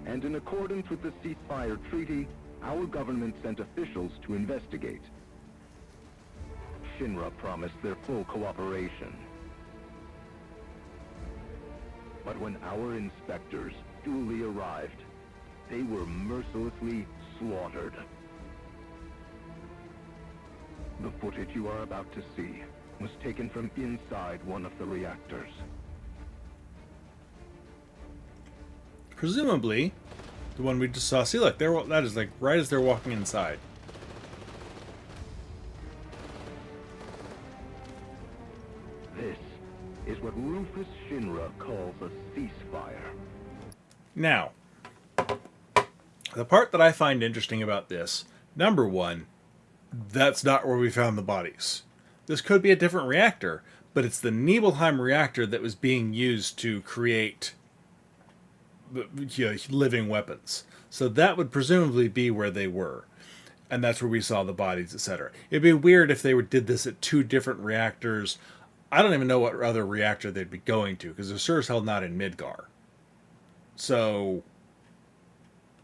and in accordance with the ceasefire treaty, our government sent officials to investigate. Shinra promised their full cooperation. But when our inspectors duly arrived, they were mercilessly slaughtered. The footage you are about to see was taken from inside one of the reactors. Presumably, the one we just saw. See, look, that is like right as they're walking inside. This is what Rufus Shinra calls a ceasefire. Now, the part that I find interesting about this, number one, that's not where we found the bodies. This could be a different reactor, but it's the Nibelheim reactor that was being used to create living weapons. So that would presumably be where they were. And that's where we saw the bodies, etc. It'd be weird if they did this at two different reactors. I don't even know what other reactor they'd be going to, because they're sure as hell not in Midgar. So,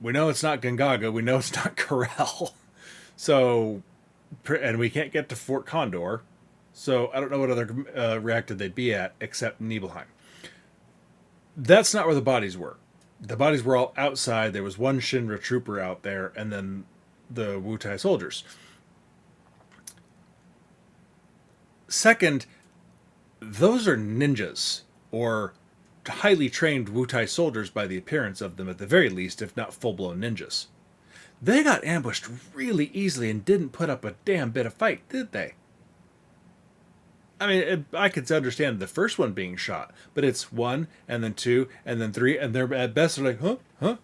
we know it's not Gongaga, we know it's not Corel. So, and we can't get to Fort Condor. So, I don't know what other reactor they'd be at, except Nibelheim. That's not where the bodies were. The bodies were all outside. There was one Shinra trooper out there, and then the Wutai soldiers. Second, those are ninjas, or highly trained Wutai soldiers by the appearance of them at the very least, if not full-blown ninjas. They got ambushed really easily and didn't put up a damn bit of fight, did they? I mean, I could understand the first one being shot, but it's one, and then two, and then three, and they're at best they're like, huh?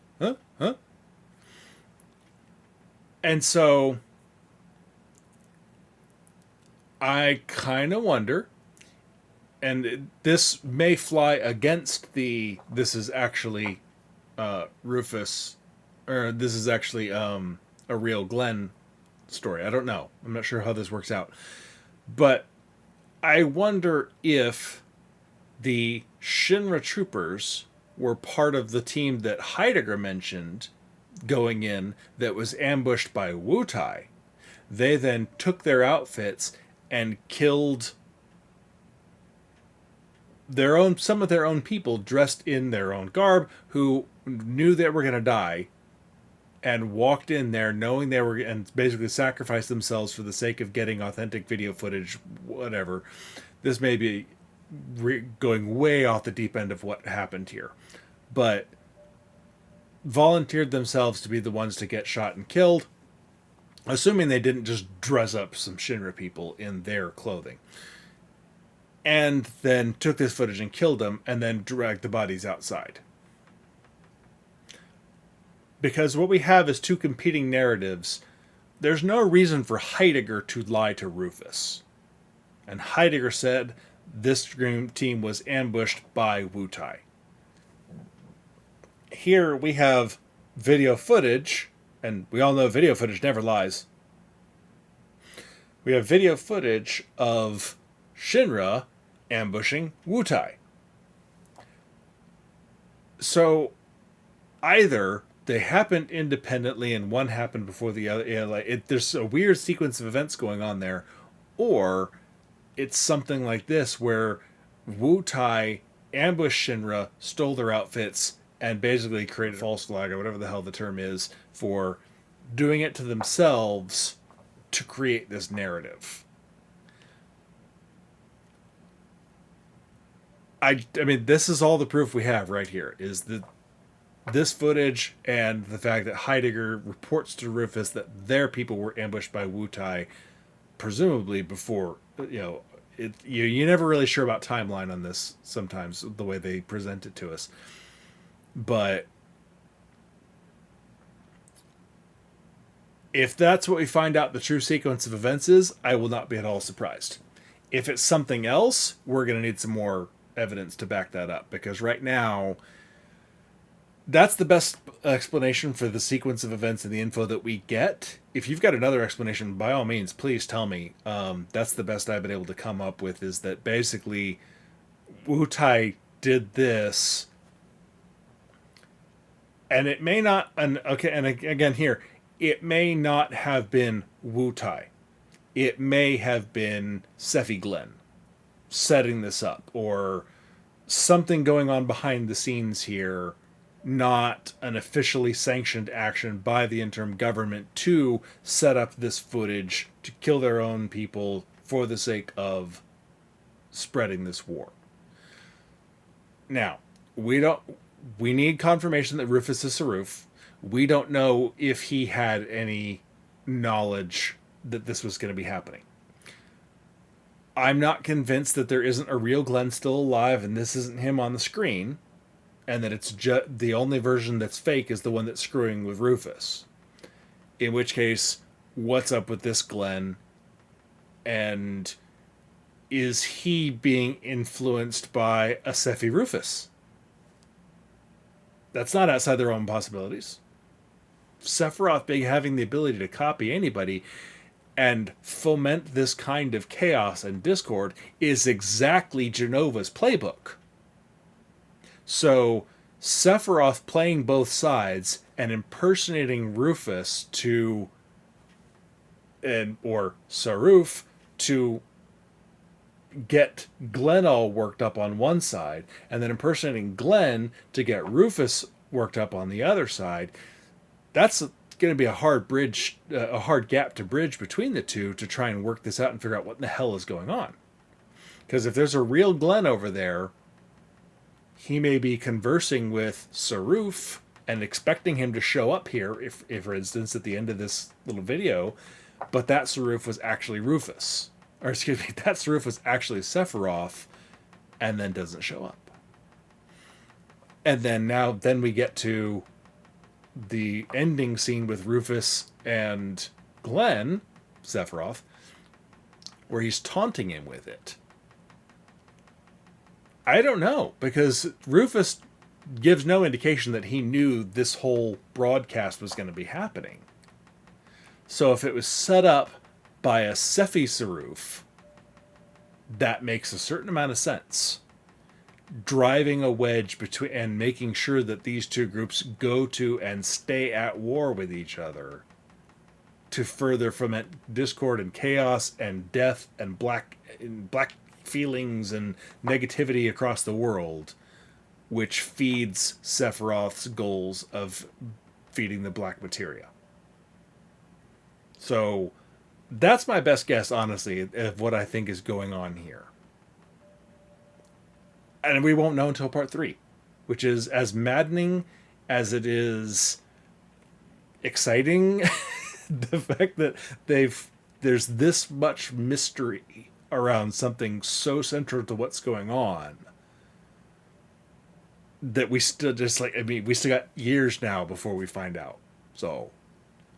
And so, I kind of wonder, and this may fly against this is actually Rufus, or this is actually a real Glenn story. I don't know. I'm not sure how this works out. But I wonder if the Shinra troopers were part of the team that Heidegger mentioned going in that was ambushed by Wutai. They then took their outfits and killed some of their own people dressed in their own garb who knew they were going to die and walked in there knowing they were, and basically sacrificed themselves for the sake of getting authentic video footage, whatever. This may be going way off the deep end of what happened here. but volunteered themselves to be the ones to get shot and killed, assuming they didn't just dress up some Shinra people in their clothing. And then took this footage and killed them, and then dragged the bodies outside. Because what we have is two competing narratives. There's no reason for Heidegger to lie to Rufus. And Heidegger said this dream team was ambushed by Wutai. Here we have video footage, and we all know video footage never lies. We have video footage of Shinra ambushing Wutai. So either they happened independently and one happened before the other. There's a weird sequence of events going on there, or it's something like this where Wutai ambushed Shinra, stole their outfits, and basically created a false flag, or whatever the hell the term is, for doing it to themselves to create this narrative. I mean, this is all the proof we have right here, is that this footage and the fact that Heidegger reports to Rufus that their people were ambushed by Wutai, presumably before, you're never really sure about timeline on this sometimes, the way they present it to us. But if that's what we find out the true sequence of events is, I will not be at all surprised. If it's something else, we're going to need some more evidence to back that up, because right now that's the best explanation for the sequence of events and the info that we get. If you've got another explanation, by all means, please tell me. That's the best I've been able to come up with, is that basically Wutai did this, and it may not, and again here, it may not have been Wutai. It may have been Sephi Glenn setting this up, or something going on behind the scenes here, not an officially sanctioned action by the interim government to set up this footage to kill their own people for the sake of spreading this war. Now, we need confirmation that Rufus is Sarruf. We don't know if he had any knowledge that this was going to be happening. I'm not convinced that there isn't a real Glenn still alive and this isn't him on the screen, and that it's the only version that's fake is the one that's screwing with Rufus. In which case, what's up with this Glenn? And is he being influenced by a Sephi Rufus? That's not outside their own possibilities. Sephiroth having the ability to copy anybody and foment this kind of chaos and discord is exactly Genova's playbook. So Sephiroth playing both sides and impersonating Rufus or Sarruf to get Glenn all worked up on one side, and then impersonating Glenn to get Rufus worked up on the other side, that's going to be a hard gap to bridge between the two to try and work this out and figure out what the hell is going on. Because if there's a real Glenn over there, he may be conversing with Sarruf and expecting him to show up here, if for instance, at the end of this little video, but that Sarruf was actually Rufus. Or excuse me, that Sarruf was actually Sephiroth, and then doesn't show up. And then we get to the ending scene with Rufus and Glenn, Sephiroth, where he's taunting him with it. I don't know, because Rufus gives no indication that he knew this whole broadcast was going to be happening. So if it was set up by a Sephi Sarruf, that makes a certain amount of sense. Driving a wedge between and making sure that these two groups go to and stay at war with each other to further foment discord and chaos and death and black feelings and negativity across the world, which feeds Sephiroth's goals of feeding the black materia. So that's my best guess, honestly, of what I think is going on here. And we won't know until part 3. which is as maddening as it is exciting. The fact that there's this much mystery around something so central to what's going on that we still just we still got years now before we find out. So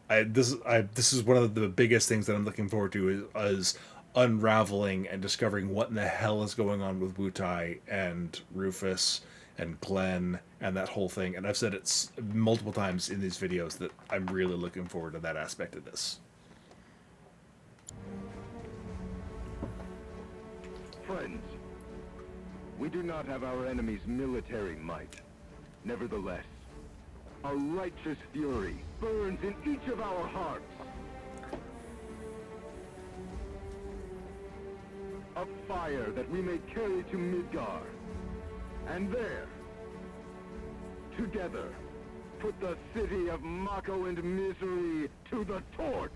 this is one of the biggest things that I'm looking forward to is unraveling and discovering what in the hell is going on with Wutai and Rufus and Glenn and that whole thing. And I've said it multiple times in these videos that I'm really looking forward to that aspect of this. Friends, we do not have our enemy's military might. Nevertheless, a righteous fury burns in each of our hearts. A fire that we may carry to Midgar. And there, together, put the city of Mako and misery to the torch.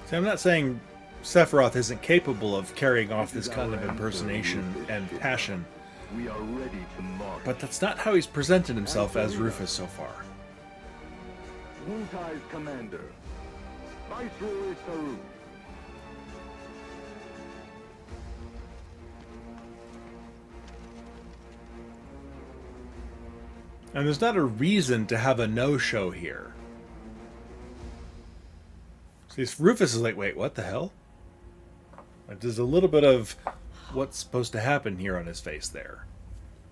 See, I'm not saying Sephiroth isn't capable of carrying off this kind of impersonation and passion, We are ready to march. but that's not how he's presented himself as Rufus so far. Wutai's commander, Viceroy Sarruf. And there's not a reason to have a no-show here. See, Rufus is like, wait, what the hell? Like, there's a little bit of what's supposed to happen here on his face there.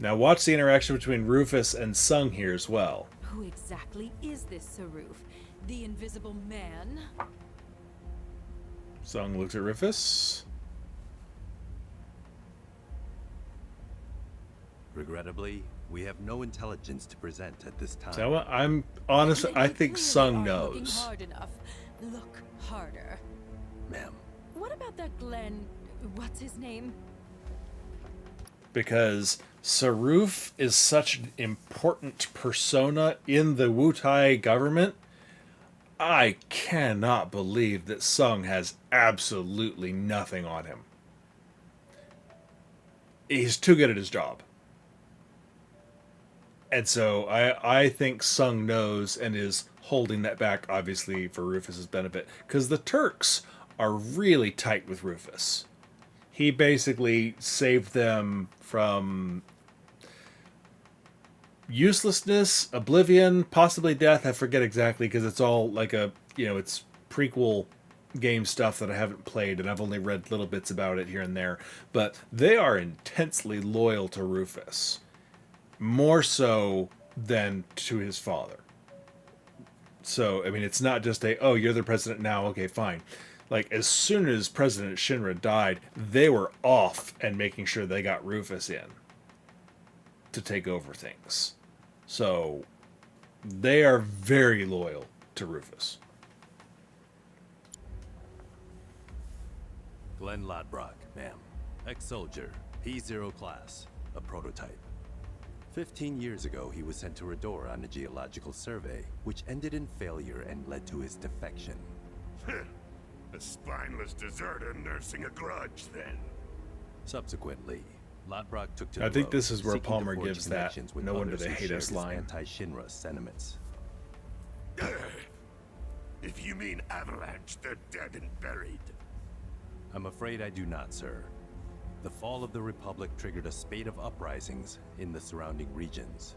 Now watch the interaction between Rufus and Sung here as well. Who exactly is this Sarruf? The Invisible Man? Sung looks at Rufus. Regrettably, we have no intelligence to present at this time. So I'm honest, I think Sung Looking knows. hard enough. Look harder. Ma'am. What about that Glenn? What's his name? Because Sarruf is such an important persona in the Wutai government, I cannot believe that Sung has absolutely nothing on him. He's too good at his job. And so I think Sung knows and is holding that back, obviously, for Rufus's benefit. Because the Turks are really tight with Rufus. He basically saved them from uselessness, oblivion, possibly death. I forget exactly, because it's all like it's prequel game stuff that I haven't played, and I've only read little bits about it here and there. But they are intensely loyal to Rufus. More so than to his father. So, I mean, it's not just oh, you're the president now, okay, fine. Like, as soon as President Shinra died, they were off and making sure they got Rufus in to take over things. So, they are very loyal to Rufus. Glenn Lodbrok, ma'am. Ex-soldier, P0 class, a prototype. 15 years ago, he was sent to Rador on a geological survey, which ended in failure and led to his defection. A spineless deserter nursing a grudge, then. Subsequently, Lodbrok took to I the think road, this is where seeking to Palmer forge gives that connections with "no wonder others they who hate shared us" his line. Anti-Shinra sentiments. If you mean Avalanche, they're dead and buried. I'm afraid I do not, sir. The fall of the Republic triggered a spate of uprisings in the surrounding regions.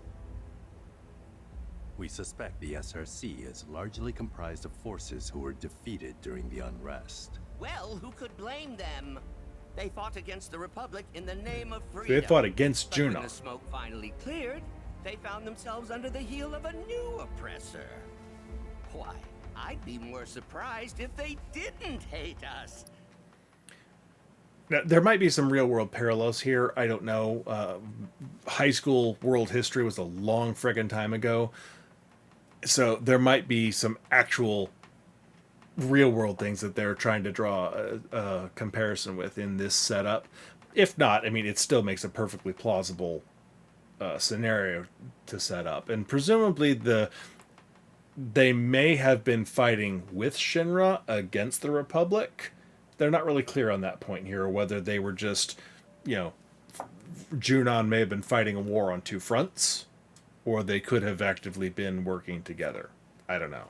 We suspect the SRC is largely comprised of forces who were defeated during the unrest. Well, who could blame them? They fought against the Republic in the name of freedom. They fought against But when Juno. the smoke finally cleared, they found themselves under the heel of a new oppressor. Why, I'd be more surprised if they didn't hate us. Now, there might be some real-world parallels here. I don't know. High school world history was a long friggin' time ago. So there might be some actual real-world things that they're trying to draw a comparison with in this setup. If not, I mean, it still makes a perfectly plausible scenario to set up. And presumably they may have been fighting with Shinra against the Republic. They're not really clear on that point here, or whether they were just, Junon may have been fighting a war on two fronts, or they could have actively been working together. I don't know.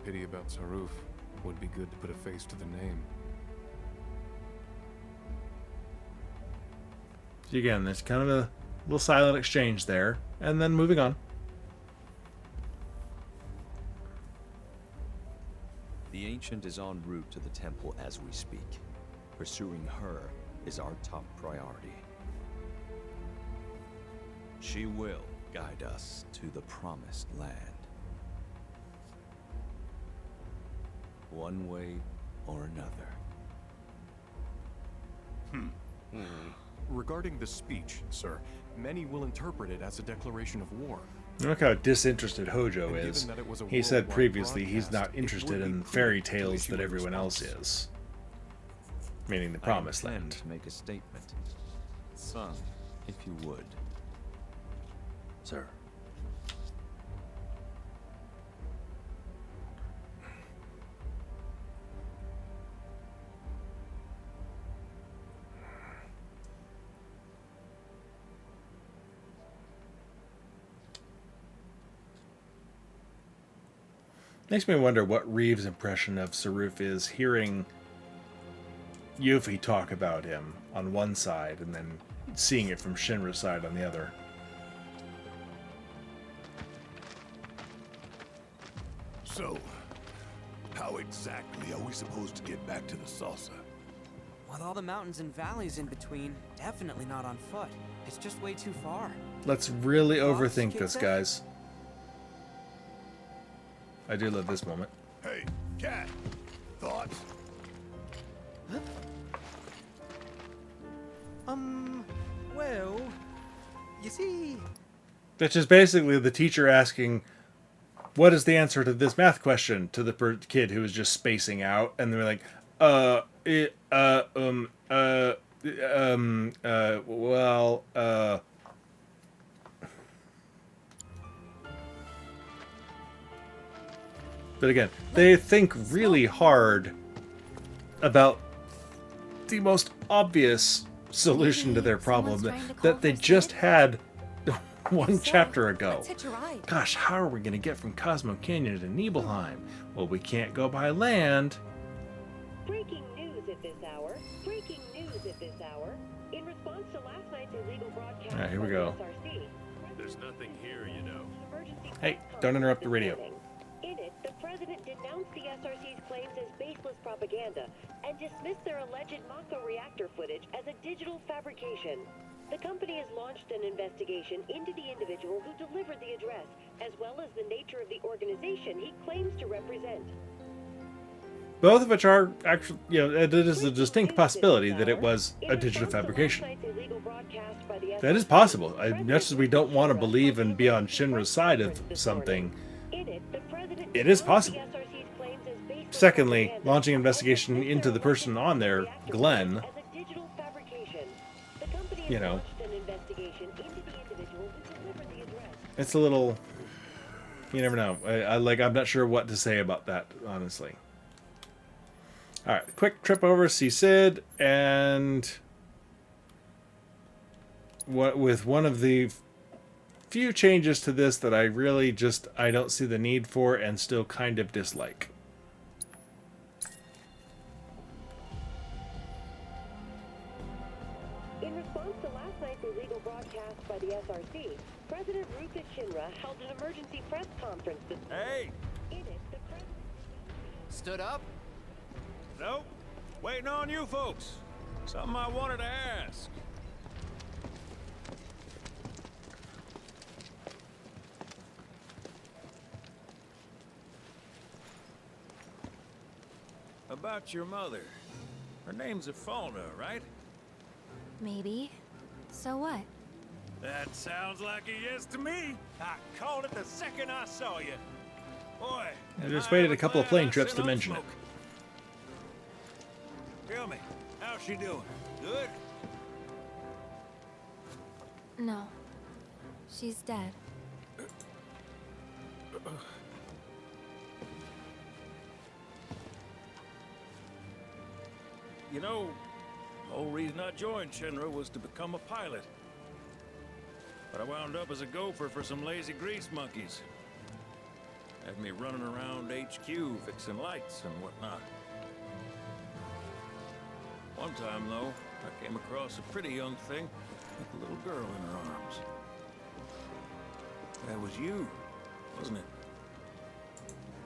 Pity about Sarruf. Would be good to put a face to the name. So again, there's kind of a little silent exchange there, and then moving on. The Ancient is en route to the temple as we speak. Pursuing her is our top priority. She will guide us to the Promised Land. One way or another. Regarding the speech, sir, many will interpret it as a declaration of war. Look how disinterested Hojo is. He said previously he's not interested in fairy tales that everyone else is. Meaning the Promised Land. To make a statement. Son, if you would. Sir. Makes me wonder what Reeves' impression of Sarruf is, hearing Yuffie talk about him on one side and then seeing it from Shinra's side on the other. So, how exactly are we supposed to get back to the saucer? With all the mountains and valleys in between, definitely not on foot. It's just way too far. Let's really overthink this, guys. I do love this moment. Hey, Cat, thoughts? Well, you see... Which is basically the teacher asking, what is the answer to this math question, to the kid who was just spacing out, and they're like, But again, they think really hard about the most obvious solution to their problem that they just had one chapter ago. Gosh, how are we going to get from Cosmo Canyon to Nibelheim? Well, we can't go by land. Breaking news at this hour. Breaking news at this hour. In response to last night's illegal broadcast. All right, here we go. There's nothing here, you know. Hey, don't interrupt the radio. In it, the president denounced the SRC's claims as baseless propaganda and dismissed their alleged Mako reactor footage as a digital fabrication. The company has launched an investigation into the individual who delivered the address, as well as the nature of the organization he claims to represent. Both of which are actually, it is a distinct possibility that it was a digital fabrication. That is possible. Much as we don't want to believe and be on Shinra's side of something, it is possible. Secondly, launching an investigation into the person on there, Glenn, it's a little, you never know. I'm not sure what to say about that, honestly. Alright, quick trip over, see Sid, and with one of the few changes to this that I really I don't see the need for and still kind of dislike. In response to last night's illegal broadcast by the SRC, President Rufus Shinra held an emergency press conference this Hey! In it, the president Stood up? Nope. Waiting on you folks. Something I wanted to ask. About your mother. Her name's Afalna, right? Maybe. So what? That sounds like a yes to me. I called it the second I saw you. Boy, I just waited a couple of plane trips to mention it. Tell me, how's she doing? Good? No. She's dead. You know, the whole reason I joined Shinra was to become a pilot. But I wound up as a gopher for some lazy grease monkeys. Had me running around HQ fixing lights and whatnot. One time, though, I came across a pretty young thing with a little girl in her arms. That was you, wasn't it?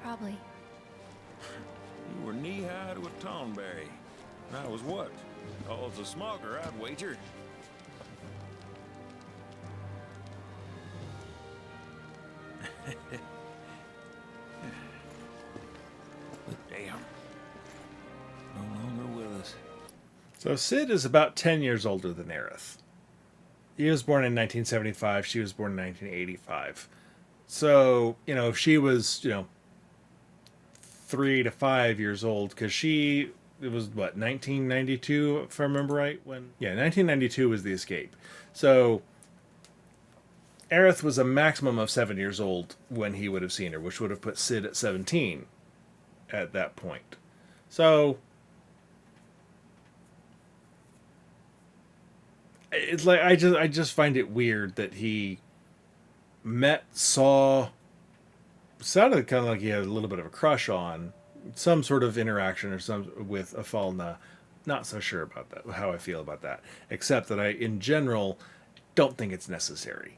Probably. You were knee-high to a tonberry. And I was what? Tall as a smogger, I'd wager. But damn. No longer with us. So Cid is about 10 years older than Aerith. He was born in 1975. She was born in 1985. So, you know, she was, 3 to 5 years old, because it was, 1992, if I remember right? 1992 was the escape. So Aerith was a maximum of 7 years old when he would have seen her, which would have put Cid at 17 at that point. So it's like I just find it weird that he sounded kind of like he had a little bit of a crush on, some sort of interaction with Afalna. Not so sure about that, how I feel about that, except that I, in general, don't think it's necessary.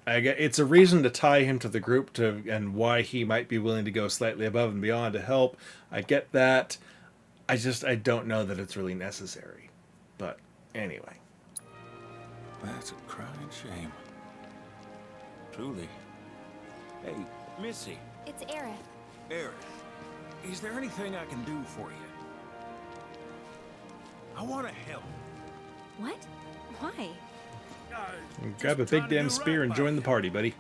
It's a reason to tie him to the group and why he might be willing to go slightly above and beyond to help. I get that. I don't know that it's really necessary. But anyway. That's a crying shame. Truly. Hey, Missy. It's Aerith. Aerith, is there anything I can do for you? I want to help. What? Why? Grab a big damn spear and join the party, buddy.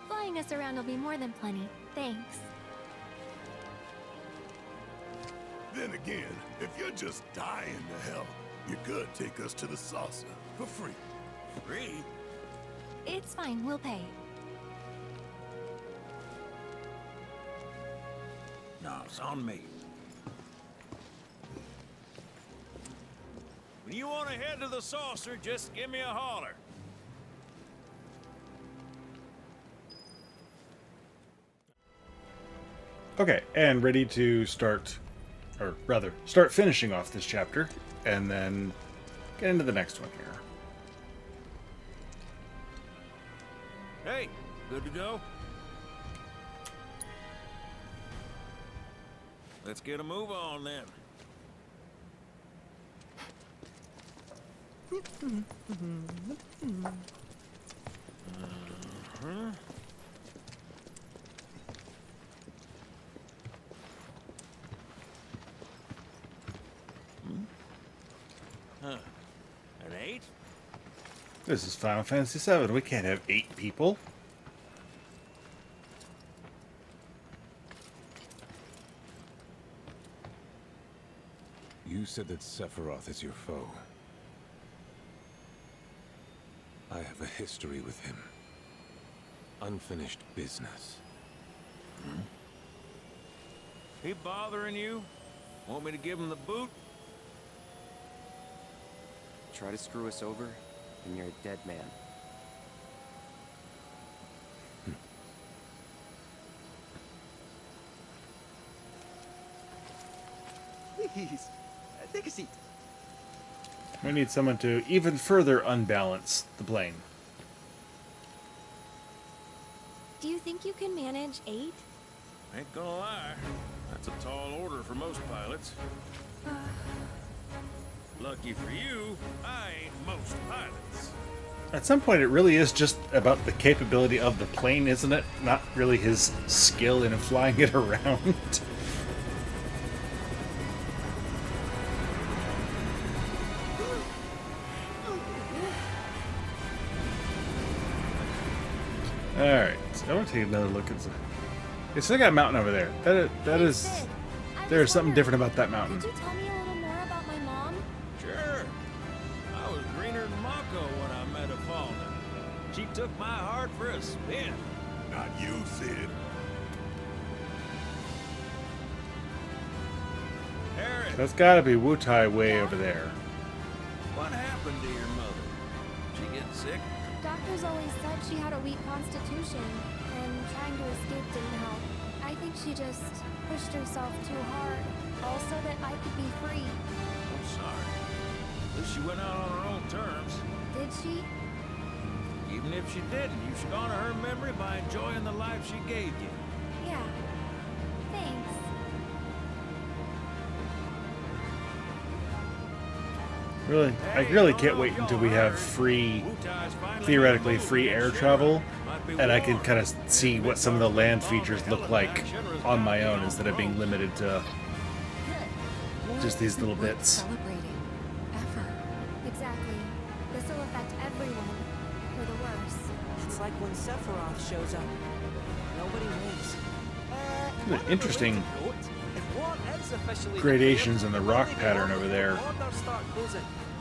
Flying us around will be more than plenty. Thanks. Then again, if you're just dying to help, you could take us to the saucer for free. Free? It's fine, we'll pay. No, it's on me. When you want to head to the saucer, just give me a holler. Okay, and ready to start finishing off this chapter, and then get into the next one here. Hey, good to go? Let's get a move on then. An 8? This is Final Fantasy VII. We can't have 8 people. You said that Sephiroth is your foe. I have a history with him. Unfinished business. He bothering you? Want me to give him the boot? Try to screw us over, and you're a dead man. Please, take a seat. We need someone to even further unbalance the plane. Do you think you can manage 8? Ain't gonna lie, that's a tall order for most pilots. Lucky for you, I ain't most pilots. At some point, it really is just about the capability of the plane, isn't it? Not really his skill in flying it around. Alright, so I want to take another look at the... They still got a mountain over there. There is something different about that mountain. Could you tell me a little more about my mom? Sure. I was greener than Mako when I met Afalna. took my heart for a spin. Not you, Sid. Aerith, That's gotta be Wutai way over there. what happened to your mother? She get sick? Doctors always said she had a weak constitution, and trying to escape didn't help. I think she just pushed herself too hard, all so that I could be free. I'm sorry. At least she went out on her own terms. Did she? Even if she didn't, you should honor her memory by enjoying the life she gave you. Yeah. Thanks. Really, I really can't wait until we have free, theoretically free air travel, and I can kind of see what some of the land features look like on my own instead of being limited to just these little bits. Celebrating. Ever. Exactly. This will affect everyone, for the worse. It's like when Sephiroth shows up. Nobody wins. Interesting gradations in the rock pattern over there.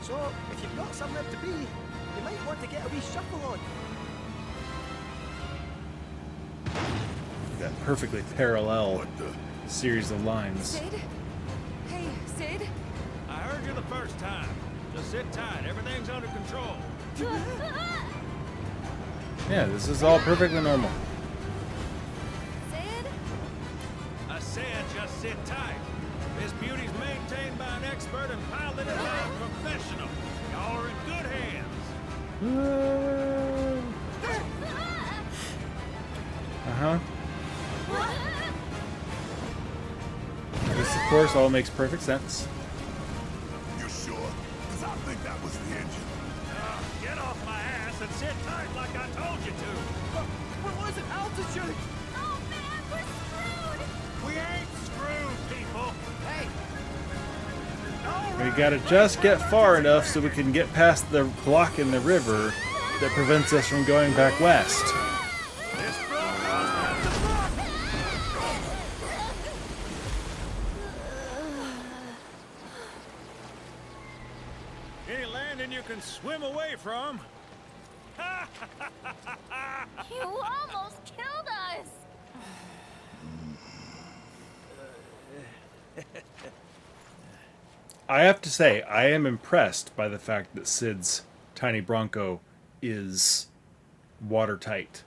So, if you've got somewhere to be, you might want to get a wee shuffle on. That perfectly parallel series of lines. Sid? Hey, Sid? I heard you the first time. Just sit tight. Everything's under control. Yeah, this is all perfectly normal. Sid? I said just sit tight. This beauty's maintained by an expert and piloted by a professional. Y'all are in good hands. Uh-huh. This, of course, all makes perfect sense. You sure? Because I think that was the engine. Get off my ass and sit tight like I told you to. What was it? Altitude! Oh man, we're screwed! We ain't screwed, people. Hey! We gotta just get far enough so we can get past the block in the river that prevents us from going back west. Any landing you can swim away from. You almost killed us! I have to say, I am impressed by the fact that Sid's tiny Bronco is watertight.